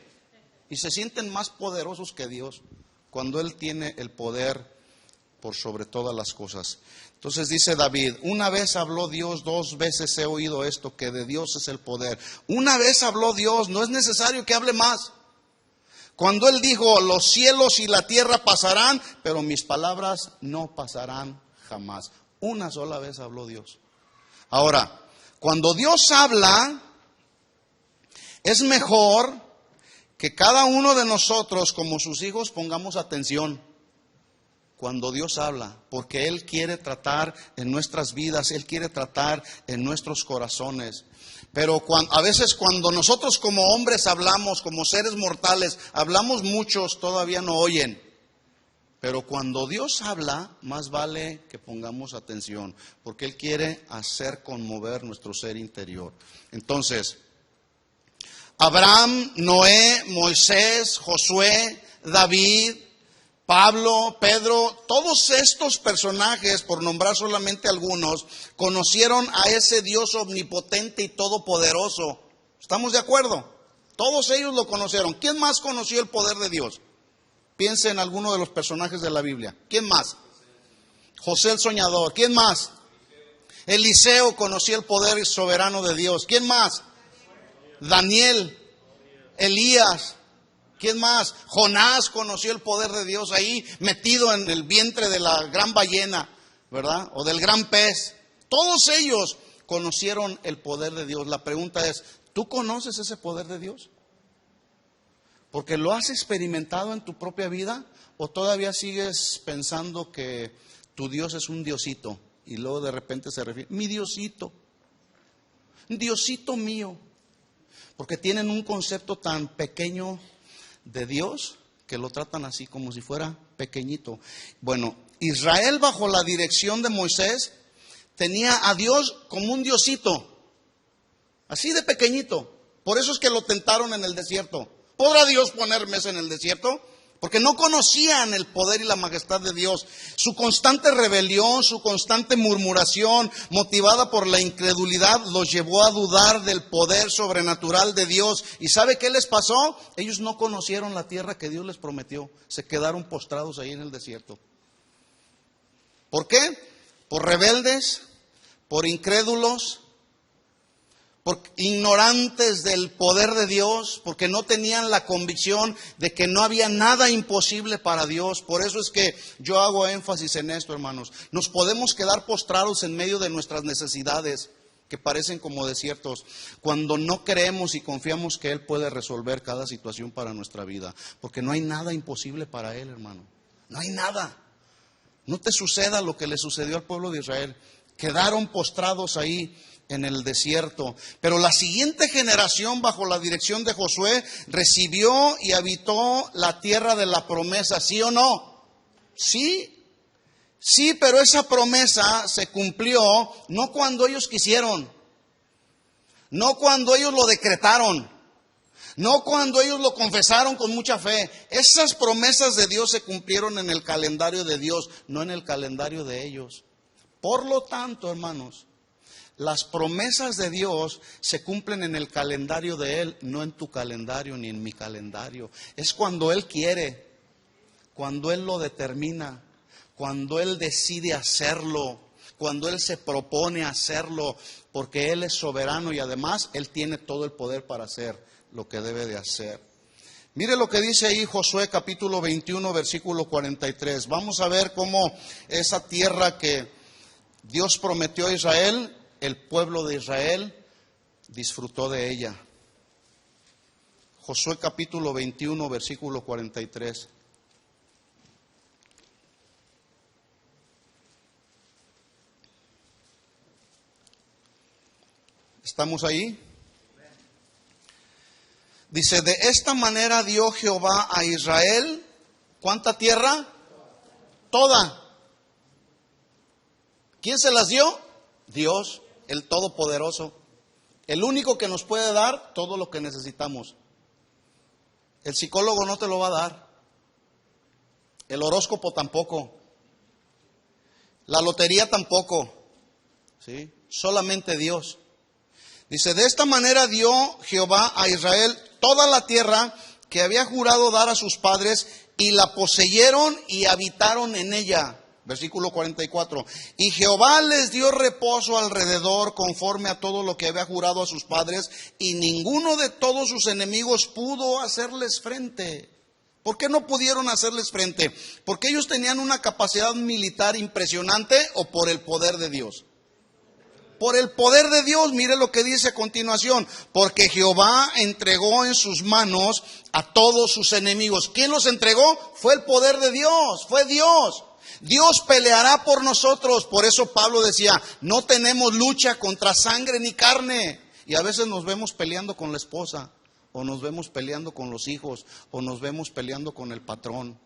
Y se sienten más poderosos que Dios cuando Él tiene el poder por sobre todas las cosas. Entonces dice David, una vez habló Dios, 2 veces he oído esto, que de Dios es el poder. Una vez habló Dios, no es necesario que hable más. Cuando Él dijo, los cielos y la tierra pasarán, pero mis palabras no pasarán jamás. Una sola vez habló Dios. Ahora, cuando Dios habla, es mejor que cada uno de nosotros, como sus hijos, pongamos atención cuando Dios habla, porque Él quiere tratar en nuestras vidas, Él quiere tratar en nuestros corazones. Pero a veces cuando nosotros como hombres hablamos, como seres mortales, hablamos, muchos todavía no oyen. Pero cuando Dios habla, más vale que pongamos atención, porque Él quiere hacer conmover nuestro ser interior. Entonces, Abraham, Noé, Moisés, Josué, David, Pablo, Pedro, todos estos personajes, por nombrar solamente algunos, conocieron a ese Dios omnipotente y todopoderoso. ¿Estamos de acuerdo? Todos ellos lo conocieron. ¿Quién más conoció el poder de Dios? Piense en alguno de los personajes de la Biblia. ¿Quién más? José el soñador. ¿Quién más? Eliseo conoció el poder soberano de Dios. ¿Quién más? Daniel, Elías, ¿quién más? Jonás conoció el poder de Dios ahí metido en el vientre de la gran ballena, ¿verdad? O del gran pez. Todos ellos conocieron el poder de Dios. La pregunta es, ¿tú conoces ese poder de Dios? ¿Porque lo has experimentado en tu propia vida? ¿O todavía sigues pensando que tu Dios es un diosito? Y luego de repente se refiere, mi diosito, Diosito mío. Porque tienen un concepto tan pequeño de Dios que lo tratan así como si fuera pequeñito. Bueno, Israel, bajo la dirección de Moisés, tenía a Dios como un diosito, así de pequeñito. Por eso es que lo tentaron en el desierto. ¿Podrá Dios poner mesa en el desierto? Porque no conocían el poder y la majestad de Dios. Su constante rebelión, su constante murmuración, motivada por la incredulidad, los llevó a dudar del poder sobrenatural de Dios. ¿Y sabe qué les pasó? Ellos no conocieron la tierra que Dios les prometió. Se quedaron postrados ahí en el desierto. ¿Por qué? Por rebeldes, por incrédulos, por ignorantes del poder de Dios, porque no tenían la convicción de que no había nada imposible para Dios. Por eso es que yo hago énfasis en esto, hermanos. Nos podemos quedar postrados en medio de nuestras necesidades, que parecen como desiertos, cuando no creemos y confiamos que Él puede resolver cada situación para nuestra vida, porque no hay nada imposible para Él, hermano. No hay nada. No te suceda lo que le sucedió al pueblo de Israel. Quedaron postrados ahí en el desierto. Pero la siguiente generación, bajo la dirección de Josué, recibió y habitó la tierra de la promesa. ¿Sí o no? Sí. Sí, pero esa promesa se cumplió no cuando ellos quisieron, no cuando ellos lo decretaron, no cuando ellos lo confesaron con mucha fe. Esas promesas de Dios se cumplieron en el calendario de Dios, no en el calendario de ellos. Por lo tanto, hermanos, las promesas de Dios se cumplen en el calendario de Él, no en tu calendario ni en mi calendario. Es cuando Él quiere, cuando Él lo determina, cuando Él decide hacerlo, cuando Él se propone hacerlo, porque Él es soberano y además Él tiene todo el poder para hacer lo que debe de hacer. Mire lo que dice ahí Josué capítulo 21, versículo 43. Vamos a ver cómo esa tierra que Dios prometió a Israel, el pueblo de Israel disfrutó de ella. Josué capítulo 21, versículo 43. ¿Estamos ahí? Dice, de esta manera dio Jehová a Israel, ¿cuánta tierra? Toda. ¿Quién se las dio? Dios, el Todopoderoso, el único que nos puede dar todo lo que necesitamos. El psicólogo no te lo va a dar, el horóscopo tampoco, la lotería tampoco, ¿sí? Solamente Dios. Dice, de esta manera dio Jehová a Israel toda la tierra que había jurado dar a sus padres, y la poseyeron y habitaron en ella. Versículo 44. Y Jehová les dio reposo alrededor conforme a todo lo que había jurado a sus padres, y ninguno de todos sus enemigos pudo hacerles frente. ¿Por qué no pudieron hacerles frente? ¿Porque ellos tenían una capacidad militar impresionante o por el poder de Dios? Por el poder de Dios. Mire lo que dice a continuación. Porque Jehová entregó en sus manos a todos sus enemigos. ¿Quién los entregó? Fue el poder de Dios, fue Dios. Dios peleará por nosotros. Por eso Pablo decía, no tenemos lucha contra sangre ni carne. Y a veces nos vemos peleando con la esposa, o nos vemos peleando con los hijos, o nos vemos peleando con el patrón.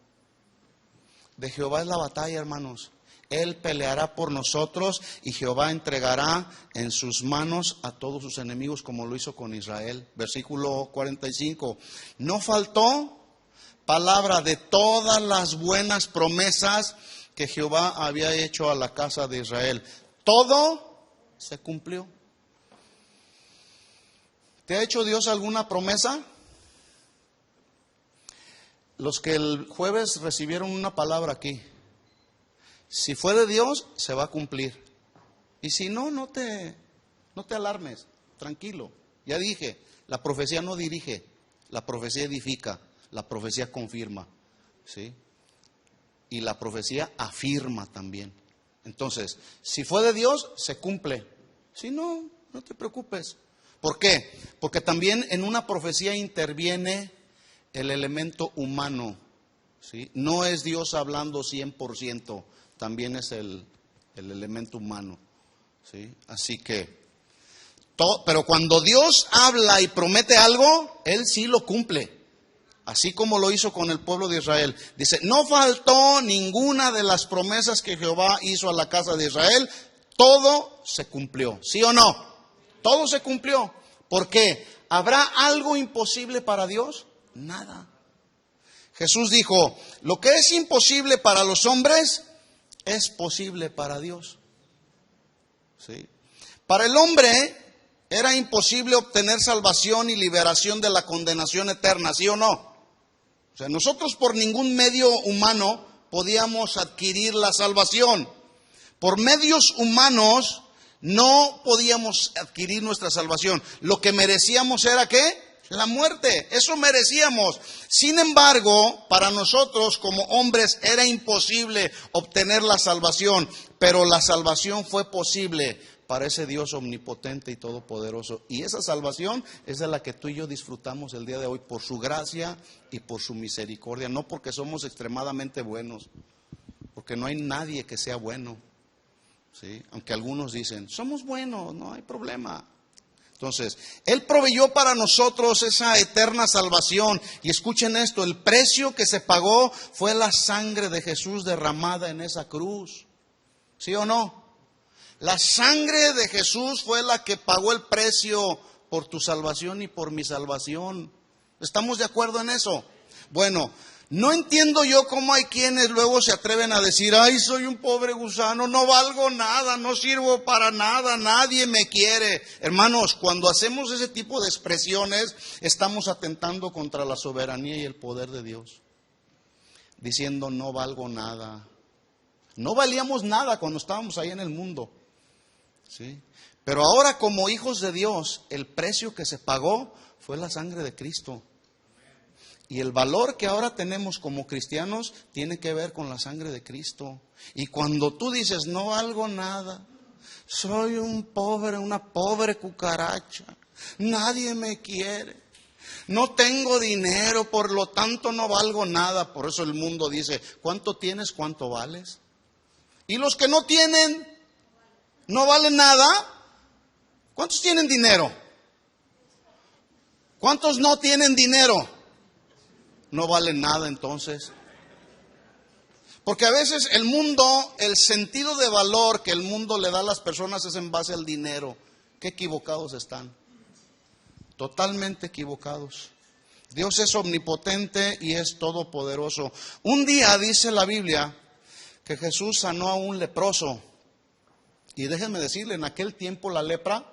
De Jehová es la batalla, hermanos. Él peleará por nosotros, y Jehová entregará en sus manos a todos sus enemigos, como lo hizo con Israel. Versículo 45. No faltó palabra de todas las buenas promesas que Jehová había hecho a la casa de Israel. Todo se cumplió. ¿Te ha hecho Dios alguna promesa? Los que el jueves recibieron una palabra aquí, si fue de Dios, se va a cumplir. Y si no, no te alarmes, tranquilo. Ya dije, la profecía no dirige, la profecía edifica, la profecía confirma, ¿sí? Y la profecía afirma también. Entonces, si fue de Dios, se cumple. Si no, no te preocupes. ¿Por qué? Porque también en una profecía interviene el elemento humano, ¿sí? No es Dios hablando 100%. También es el elemento humano, ¿sí? Así que, pero cuando Dios habla y promete algo, Él sí lo cumple. así como lo hizo con el pueblo de Israel. Dice, no faltó ninguna de las promesas que Jehová hizo a la casa de Israel. Todo se cumplió, ¿sí o no? Todo se cumplió. ¿Por qué? ¿Habrá algo imposible para Dios? Nada. Jesús dijo, lo que es imposible para los hombres es posible para Dios. ¿Sí? Para el hombre era imposible obtener salvación y liberación de la condenación eterna, ¿sí o no? O sea, nosotros por ningún medio humano podíamos adquirir la salvación. Por medios humanos no podíamos adquirir nuestra salvación. Lo que merecíamos era ¿qué? La muerte. Eso merecíamos. Sin embargo, para nosotros como hombres era imposible obtener la salvación. Pero la salvación fue posible para ese Dios omnipotente y todopoderoso. Y esa salvación es de la que tú y yo disfrutamos el día de hoy por su gracia y por su misericordia. No porque somos extremadamente buenos. Porque no hay nadie que sea bueno. ¿Sí? Aunque algunos dicen, somos buenos, no hay problema. Entonces, Él proveyó para nosotros esa eterna salvación. Y escuchen esto, el precio que se pagó fue la sangre de Jesús derramada en esa cruz. ¿Sí o no? La sangre de Jesús fue la que pagó el precio por tu salvación y por mi salvación. ¿Estamos de acuerdo en eso? Bueno, no entiendo yo cómo hay quienes luego se atreven a decir, ay, soy un pobre gusano, no valgo nada, no sirvo para nada, nadie me quiere. Hermanos, cuando hacemos ese tipo de expresiones, estamos atentando contra la soberanía y el poder de Dios. Diciendo, no valgo nada. No valíamos nada cuando estábamos ahí en el mundo. ¿Sí? Pero ahora como hijos de Dios, el precio que se pagó fue la sangre de Cristo. Y el valor que ahora tenemos como cristianos tiene que ver con la sangre de Cristo. Y cuando tú dices, no valgo nada, soy un pobre, una pobre cucaracha, nadie me quiere, no tengo dinero, por lo tanto no valgo nada. Por eso el mundo dice, ¿cuánto tienes? ¿Cuánto vales? Y los que no tienen, no valen nada. ¿Cuántos tienen dinero? ¿Cuántos no tienen dinero? No valen nada entonces. Porque a veces el mundo, el sentido de valor que el mundo le da a las personas es en base al dinero. Qué equivocados están. Totalmente equivocados. Dios es omnipotente y es todopoderoso. Un día dice la Biblia que Jesús sanó a un leproso. Y déjenme decirle, en aquel tiempo la lepra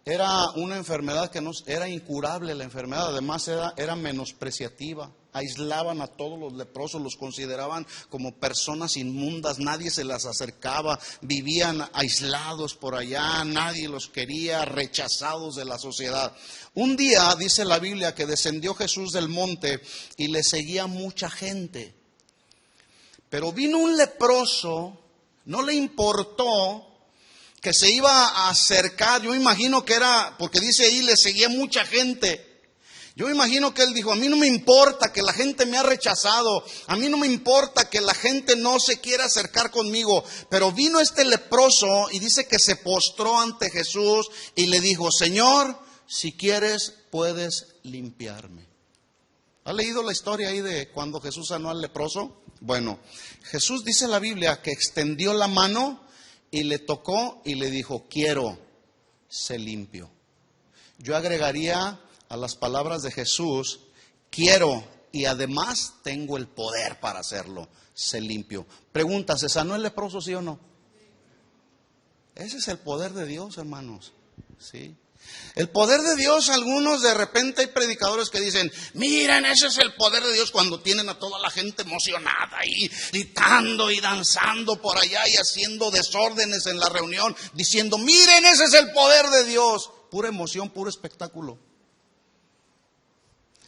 era una enfermedad que no era incurable. La enfermedad además era menospreciativa. Aislaban a todos los leprosos, los consideraban como personas inmundas, nadie se las acercaba, vivían aislados por allá, nadie los quería, rechazados de la sociedad. Un día dice la Biblia que descendió Jesús del monte y le seguía mucha gente. Pero vino un leproso, no le importó que se iba a acercar. Yo imagino que era, porque dice ahí, le seguía mucha gente. Yo imagino que él dijo, a mí no me importa que la gente me ha rechazado, a mí no me importa que la gente no se quiera acercar conmigo, pero vino este leproso y dice que se postró ante Jesús y le dijo, Señor, si quieres puedes limpiarme. ¿Ha leído la historia ahí de cuando Jesús sanó al leproso? Bueno, Jesús dice en la Biblia que extendió la mano y le tocó y le dijo, quiero, sé limpio. Yo agregaría a las palabras de Jesús, quiero y además tengo el poder para hacerlo, sé limpio. Pregunta, ¿se sanó el leproso, sí o no? Ese es el poder de Dios, hermanos. ¿Sí? El poder de Dios, algunos de repente hay predicadores que dicen, miren, ese es el poder de Dios, cuando tienen a toda la gente emocionada y gritando y danzando por allá y haciendo desórdenes en la reunión, diciendo, miren, ese es el poder de Dios. Pura emoción, puro espectáculo.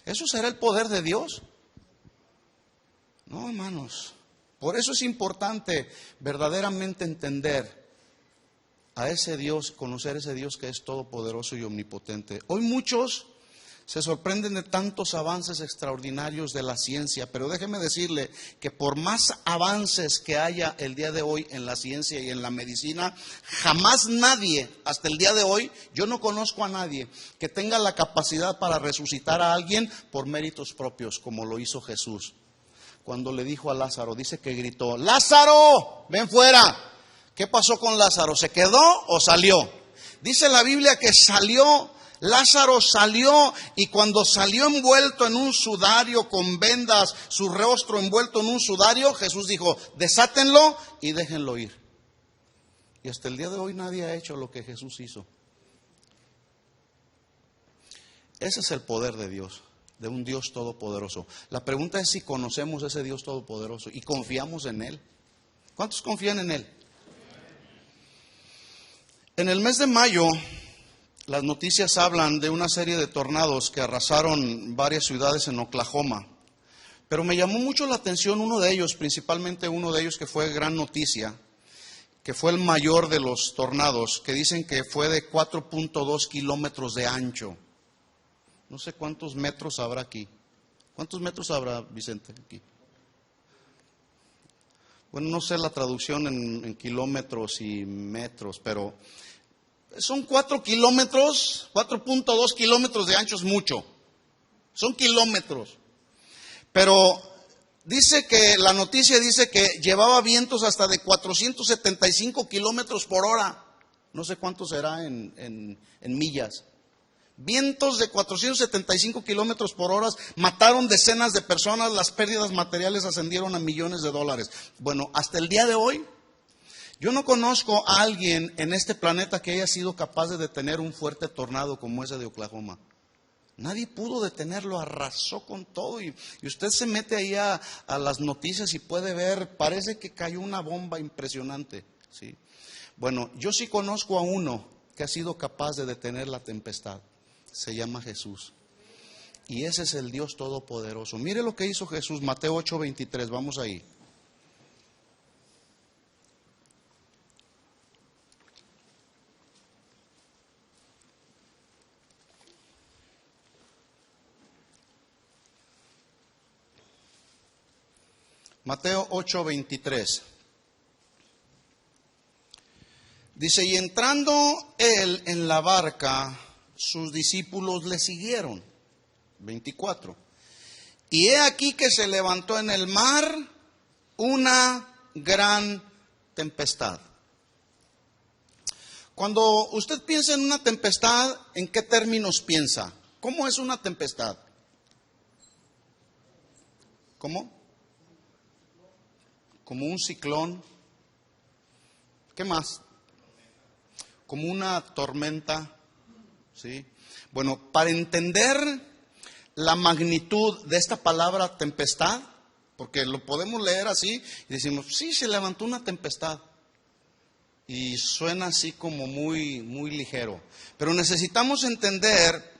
¿Eso será el poder de Dios? No, hermanos. Por eso es importante verdaderamente entender a ese Dios, conocer ese Dios que es todopoderoso y omnipotente. Hoy muchos Se sorprenden de tantos avances extraordinarios de la ciencia, pero déjeme decirle que por más avances que haya el día de hoy en la ciencia y en la medicina, jamás nadie, hasta el día de hoy, yo no conozco a nadie que tenga la capacidad para resucitar a alguien por méritos propios, como lo hizo Jesús. Cuando le dijo a Lázaro, dice que gritó: ¡Lázaro, ven fuera! ¿Qué pasó con Lázaro? ¿Se quedó o salió? Dice la Biblia que salió. Lázaro salió, y cuando salió envuelto en un sudario con vendas, su rostro envuelto en un sudario, Jesús dijo: desátenlo y déjenlo ir. Y hasta el día de hoy nadie ha hecho lo que Jesús hizo. Ese es el poder de Dios, de un Dios todopoderoso. La pregunta es si conocemos ese Dios todopoderoso y confiamos en Él. ¿Cuántos confían en Él? En el mes de mayo, las noticias hablan de una serie de tornados que arrasaron varias ciudades en Oklahoma. Pero me llamó mucho la atención uno de ellos, principalmente uno de ellos que fue gran noticia, que fue el mayor de los tornados, que dicen que fue de 4.2 kilómetros de ancho. No sé cuántos metros habrá aquí. ¿Cuántos metros habrá, Vicente, aquí? Bueno, no sé la traducción en kilómetros y metros, pero son 4 kilómetros, 4.2 kilómetros de ancho es mucho. Son kilómetros. Pero dice que, la noticia dice que llevaba vientos hasta de 475 kilómetros por hora. No sé cuánto será en millas. Vientos de 475 kilómetros por hora mataron decenas de personas, las pérdidas materiales ascendieron a millones de dólares. Bueno, hasta el día de hoy, yo no conozco a alguien en este planeta que haya sido capaz de detener un fuerte tornado como ese de Oklahoma. Nadie pudo detenerlo, arrasó con todo. Y usted se mete ahí a las noticias y puede ver, parece que cayó una bomba impresionante, ¿sí? Bueno, yo sí conozco a uno que ha sido capaz de detener la tempestad. Se llama Jesús. Y ese es el Dios todopoderoso. Mire lo que hizo Jesús, Mateo 8:23, vamos ahí. Mateo 8:23. Dice: y entrando él en la barca, sus discípulos le siguieron. 24. Y he aquí que se levantó en el mar una gran tempestad. Cuando usted piensa en una tempestad, ¿en qué términos piensa? ¿Cómo es una tempestad? ¿Cómo? Como un ciclón. ¿Qué más? Como una tormenta. ¿Sí? Bueno, para entender la magnitud de esta palabra tempestad, porque lo podemos leer así y decimos: sí, se levantó una tempestad. Y suena así como muy, muy ligero. Pero necesitamos entender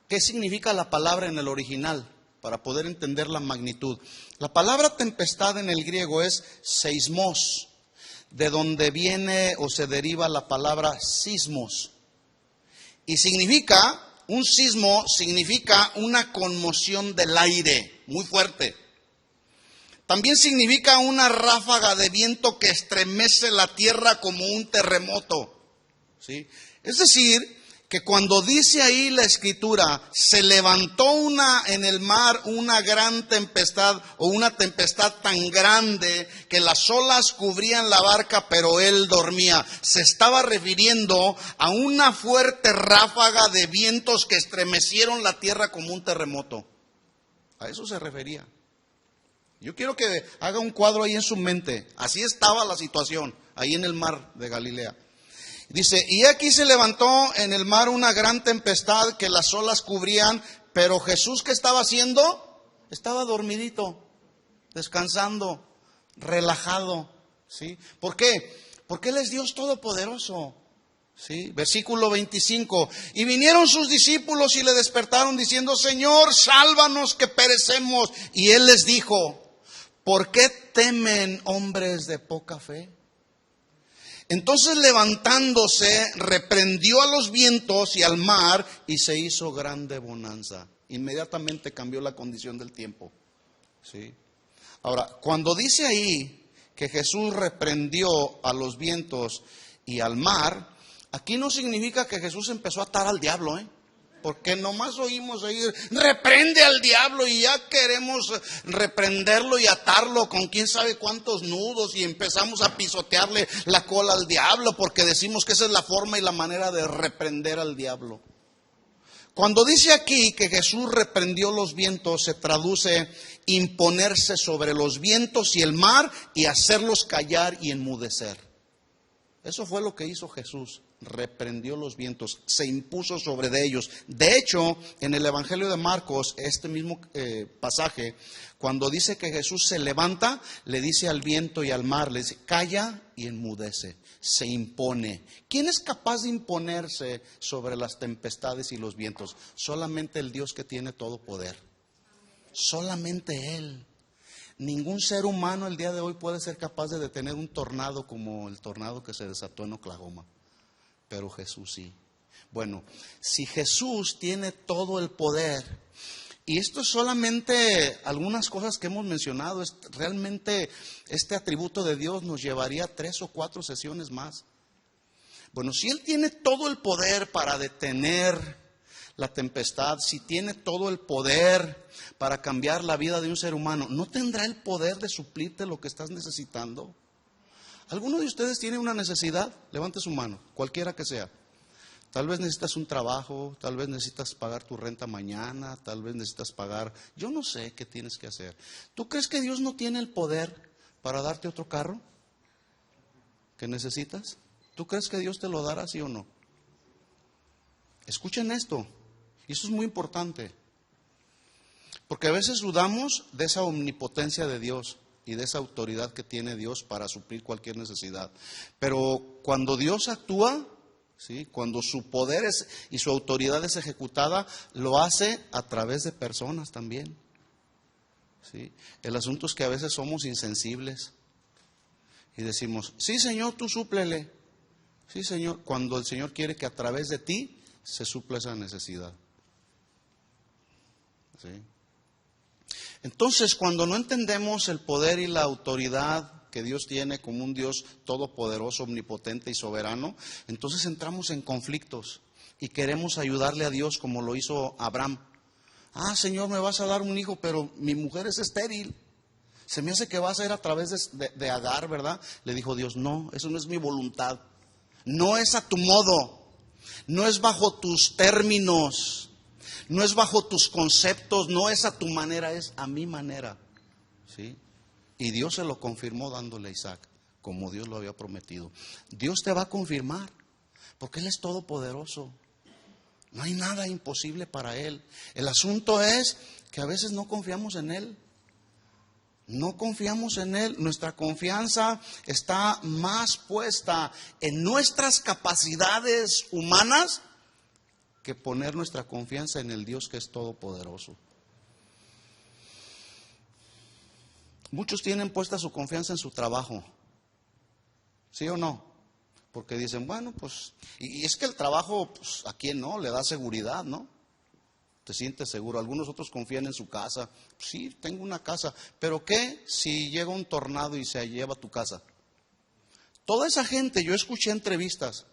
qué significa la palabra en el original para poder entender la magnitud. La palabra tempestad en el griego es seismos, de donde viene o se deriva la palabra sismos. Y significa, un sismo significa una conmoción del aire muy fuerte. También significa una ráfaga de viento que estremece la tierra como un terremoto. ¿Sí? Es decir, que cuando dice ahí la Escritura, se levantó en el mar una gran tempestad o una tempestad tan grande que las olas cubrían la barca, pero él dormía. Se estaba refiriendo a una fuerte ráfaga de vientos que estremecieron la tierra como un terremoto. A eso se refería. Yo quiero que haga un cuadro ahí en su mente. Así estaba la situación, ahí en el mar de Galilea. Dice: y aquí se levantó en el mar una gran tempestad que las olas cubrían, pero Jesús, ¿qué estaba haciendo? Estaba dormidito, descansando, relajado, ¿sí? ¿Por qué? Porque Él es Dios todopoderoso, ¿sí? Versículo 25. Y vinieron sus discípulos y le despertaron diciendo: Señor, sálvanos que perecemos. Y Él les dijo: ¿por qué temen, hombres de poca fe? Entonces levantándose, reprendió a los vientos y al mar y se hizo grande bonanza. Inmediatamente cambió la condición del tiempo. ¿Sí? Ahora, cuando dice ahí que Jesús reprendió a los vientos y al mar, aquí no significa que Jesús empezó a atar al diablo, porque nomás oímos ahí, reprende al diablo, y ya queremos reprenderlo y atarlo con quién sabe cuántos nudos, y empezamos a pisotearle la cola al diablo, porque decimos que esa es la forma y la manera de reprender al diablo. Cuando dice aquí que Jesús reprendió los vientos, se traduce imponerse sobre los vientos y el mar y hacerlos callar y enmudecer. Eso fue lo que hizo Jesús. Reprendió los vientos, se impuso sobre de ellos. De hecho, en el Evangelio de Marcos, este mismo pasaje, cuando dice que Jesús se levanta, le dice al viento y al mar, le dice, calla y enmudece, se impone. ¿Quién es capaz de imponerse sobre las tempestades y los vientos? Solamente el Dios que tiene todo poder. Solamente Él. Ningún ser humano el día de hoy puede ser capaz de detener un tornado como el tornado que se desató en Oklahoma. Pero Jesús sí. Bueno, si Jesús tiene todo el poder, y esto es solamente algunas cosas que hemos mencionado, realmente este atributo de Dios nos llevaría 3 o 4 sesiones más. Bueno, si Él tiene todo el poder para detener la tempestad, si tiene todo el poder para cambiar la vida de un ser humano, ¿no tendrá el poder de suplirte lo que estás necesitando? ¿Alguno de ustedes tiene una necesidad? Levante su mano, cualquiera que sea. Tal vez necesitas un trabajo, tal vez necesitas pagar tu renta mañana, tal vez necesitas pagar, yo no sé qué tienes que hacer. ¿Tú crees que Dios no tiene el poder para darte otro carro que necesitas? ¿Tú crees que Dios te lo dará, sí o no? Escuchen esto, y eso es muy importante, porque a veces dudamos de esa omnipotencia de Dios y de esa autoridad que tiene Dios para suplir cualquier necesidad. Pero cuando Dios actúa, ¿sí?, cuando su poder y su autoridad es ejecutada, lo hace a través de personas también. ¿Sí? El asunto es que a veces somos insensibles y decimos, sí Señor, tú súplele. Sí Señor, cuando el Señor quiere que a través de ti se supla esa necesidad. ¿Sí? Entonces, cuando no entendemos el poder y la autoridad que Dios tiene como un Dios todopoderoso, omnipotente y soberano, entonces entramos en conflictos y queremos ayudarle a Dios como lo hizo Abraham. Ah, Señor, me vas a dar un hijo, pero mi mujer es estéril. Se me hace que va a ser a través de Agar, ¿verdad? Le dijo Dios, no, eso no es mi voluntad. No es a tu modo, no es bajo tus términos, no es bajo tus conceptos, no es a tu manera, es a mi manera. ¿Sí? Y Dios se lo confirmó dándole a Isaac, como Dios lo había prometido. Dios te va a confirmar, porque Él es todopoderoso. No hay nada imposible para Él. El asunto es que a veces no confiamos en Él. No confiamos en Él. Nuestra confianza está más puesta en nuestras capacidades humanas que poner nuestra confianza en el Dios que es todopoderoso. Muchos tienen puesta su confianza en su trabajo. ¿Sí o no? Porque dicen, bueno, pues, y es que el trabajo, pues, ¿a quién no? Le da seguridad, ¿no? Te sientes seguro. Algunos otros confían en su casa. Sí, tengo una casa. ¿Pero qué si llega un tornado y se lleva tu casa? Toda esa gente, yo escuché entrevistas,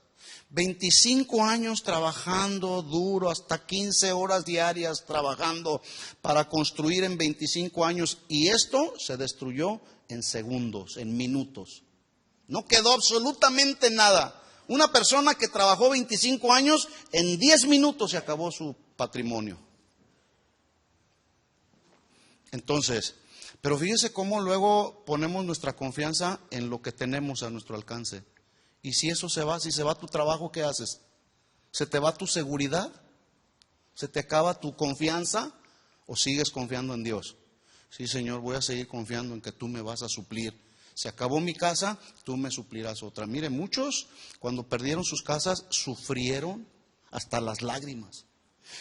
25 años trabajando duro, hasta 15 horas diarias trabajando para construir en 25 años. Y esto se destruyó en segundos, en minutos. No quedó absolutamente nada. Una persona que trabajó 25 años, en 10 minutos se acabó su patrimonio. Entonces, pero fíjese cómo luego ponemos nuestra confianza en lo que tenemos a nuestro alcance. Y si eso se va, si se va tu trabajo, ¿qué haces? ¿Se te va tu seguridad? ¿Se te acaba tu confianza? ¿O sigues confiando en Dios? Sí, Señor, voy a seguir confiando en que tú me vas a suplir. Se acabó mi casa, tú me suplirás otra. Mire, muchos cuando perdieron sus casas sufrieron hasta las lágrimas.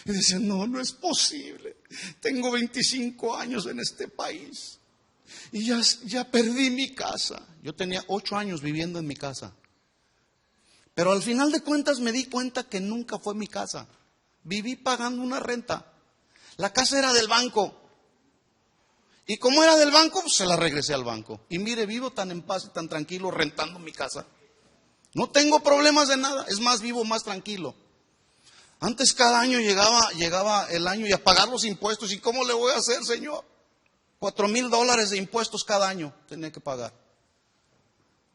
Y dicen, no, no es posible. Tengo 25 años en este país y ya perdí mi casa. Yo tenía 8 años viviendo en mi casa. Pero al final de cuentas me di cuenta que nunca fue mi casa. Viví pagando una renta. La casa era del banco. Y como era del banco, pues se la regresé al banco. Y mire, vivo tan en paz y tan tranquilo rentando mi casa. No tengo problemas de nada. Es más, vivo más tranquilo. Antes cada año llegaba el año y a pagar los impuestos. ¿Y cómo le voy a hacer, Señor? $4,000 de impuestos cada año tenía que pagar.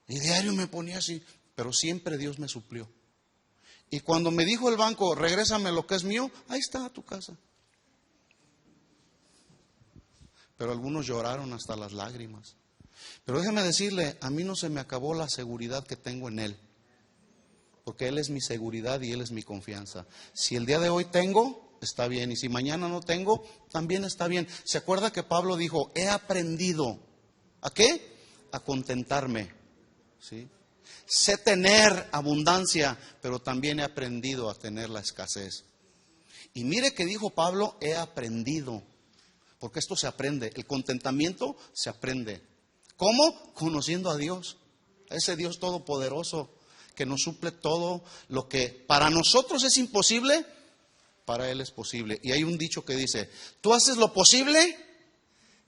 Y diario me ponía así. Pero siempre Dios me suplió. Y cuando me dijo el banco, regrésame lo que es mío, ahí está tu casa. Pero algunos lloraron hasta las lágrimas. Pero déjeme decirle, a mí no se me acabó la seguridad que tengo en Él. Porque Él es mi seguridad y Él es mi confianza. Si el día de hoy tengo, está bien. Y si mañana no tengo, también está bien. ¿Se acuerda que Pablo dijo, he aprendido? ¿A qué? A contentarme. ¿Sí? Sé tener abundancia, pero también he aprendido a tener la escasez. Y mire que dijo Pablo, he aprendido. Porque esto se aprende, el contentamiento se aprende. ¿Cómo? Conociendo a Dios, a ese Dios todopoderoso que nos suple todo lo que para nosotros es imposible, para Él es posible. Y hay un dicho que dice, tú haces lo posible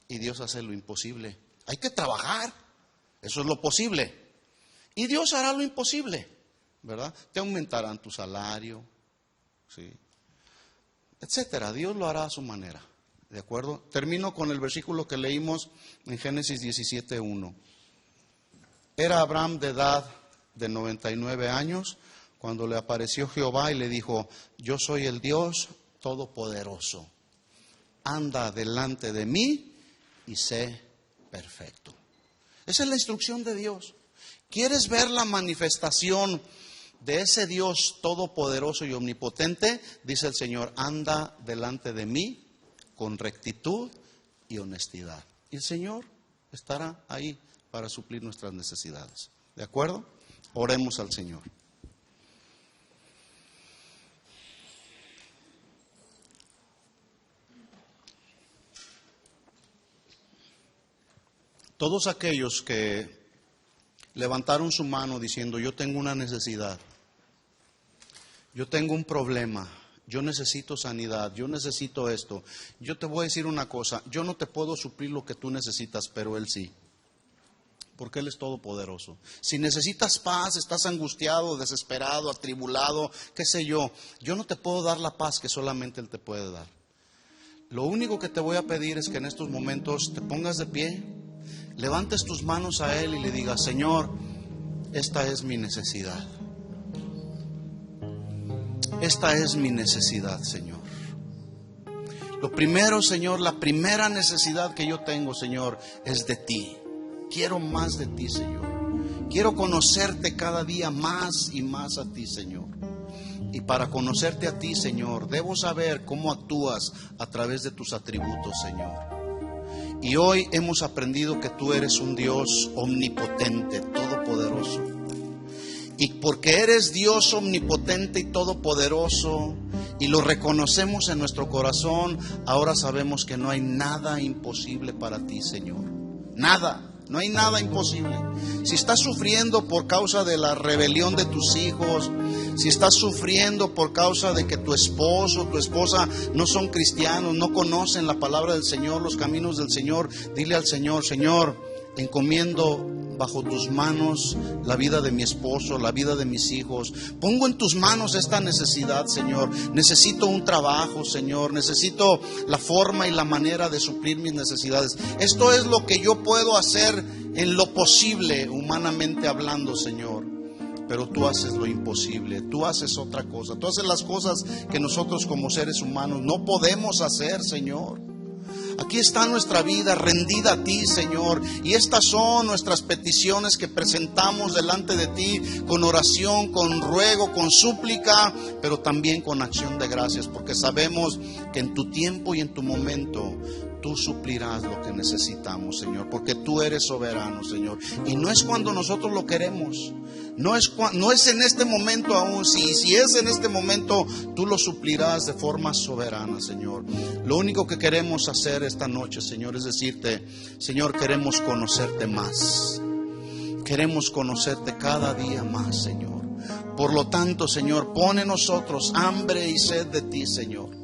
y Dios hace lo imposible. Hay que trabajar, eso es lo posible. Y Dios hará lo imposible, ¿verdad? Te aumentarán tu salario, ¿sí? Etcétera. Dios lo hará a su manera. ¿De acuerdo? Termino con el versículo que leímos en Génesis 17:1. Era Abraham de edad de 99 años cuando le apareció Jehová y le dijo, yo soy el Dios todopoderoso. Anda delante de mí y sé perfecto. Esa es la instrucción de Dios. ¿Quieres ver la manifestación de ese Dios todopoderoso y omnipotente? Dice el Señor, anda delante de mí con rectitud y honestidad. Y el Señor estará ahí para suplir nuestras necesidades. ¿De acuerdo? Oremos al Señor. Todos aquellos que levantaron su mano diciendo, yo tengo una necesidad, yo tengo un problema, yo necesito sanidad, yo necesito esto. Yo te voy a decir una cosa, yo no te puedo suplir lo que tú necesitas, pero Él sí. Porque Él es todopoderoso. Si necesitas paz, estás angustiado, desesperado, atribulado, qué sé yo no te puedo dar la paz que solamente Él te puede dar. Lo único que te voy a pedir es que en estos momentos te pongas de pie, levantes tus manos a Él y le digas, Señor, esta es mi necesidad. Esta es mi necesidad, Señor. Lo primero, Señor, la primera necesidad que yo tengo, Señor, es de ti. Quiero más de ti, Señor. Quiero conocerte cada día más y más a ti, Señor. Y para conocerte a ti, Señor, debo saber cómo actúas a través de tus atributos, Señor. Y hoy hemos aprendido que tú eres un Dios omnipotente, todopoderoso. Y porque eres Dios omnipotente y todopoderoso, y lo reconocemos en nuestro corazón, ahora sabemos que no hay nada imposible para ti, Señor. Nada. No hay nada imposible. Si estás sufriendo por causa de la rebelión de tus hijos, si estás sufriendo por causa de que tu esposo, tu esposa no son cristianos, no conocen la palabra del Señor, los caminos del Señor, dile al Señor, Señor, encomiendo bajo tus manos la vida de mi esposo, la vida de mis hijos. Pongo en tus manos esta necesidad, Señor. Necesito un trabajo, Señor. Necesito la forma y la manera de suplir mis necesidades. Esto es lo que yo puedo hacer en lo posible, humanamente hablando, Señor. Pero tú haces lo imposible, tú haces otra cosa. Tú haces las cosas que nosotros como seres humanos no podemos hacer, Señor. Aquí está nuestra vida rendida a ti, Señor, y estas son nuestras peticiones que presentamos delante de ti con oración, con ruego, con súplica, pero también con acción de gracias, porque sabemos que en tu tiempo y en tu momento tú suplirás lo que necesitamos, Señor, porque tú eres soberano, Señor, y no es cuando nosotros lo queremos. No es en este momento aún. Si es en este momento, tú lo suplirás de forma soberana, Señor. Lo único que queremos hacer esta noche, Señor, es decirte, Señor, queremos conocerte más. Queremos conocerte cada día más, Señor. Por lo tanto, Señor, pone en nosotros hambre y sed de ti, Señor.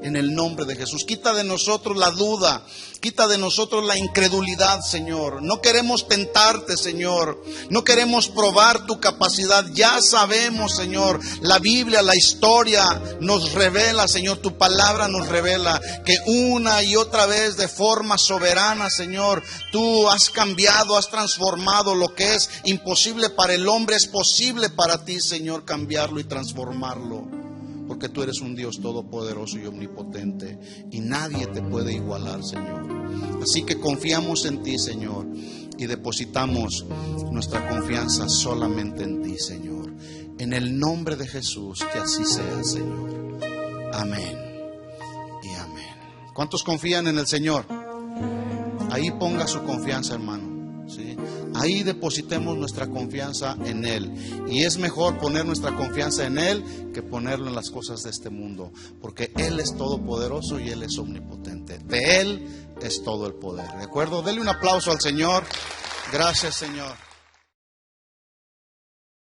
En el nombre de Jesús. Quita de nosotros la duda. Quita de nosotros la incredulidad, Señor. No queremos tentarte, Señor. No queremos probar tu capacidad. Ya sabemos, Señor. La Biblia, la historia nos revela, Señor. Tu palabra nos revela que una y otra vez, de forma soberana, Señor, tú has cambiado, has transformado lo que es imposible para el hombre. Es posible para ti, Señor, cambiarlo y transformarlo. Porque tú eres un Dios todopoderoso y omnipotente, y nadie te puede igualar, Señor. Así que confiamos en ti, Señor, y depositamos nuestra confianza solamente en ti, Señor. En el nombre de Jesús, que así sea, Señor. Amén y amén. ¿Cuántos confían en el Señor? Ahí ponga su confianza, hermano. ¿Sí? Ahí depositemos nuestra confianza en Él. Y es mejor poner nuestra confianza en Él que ponerlo en las cosas de este mundo, porque Él es todopoderoso y Él es omnipotente. De Él es todo el poder. ¿De acuerdo? Dele un aplauso al Señor. Gracias, Señor.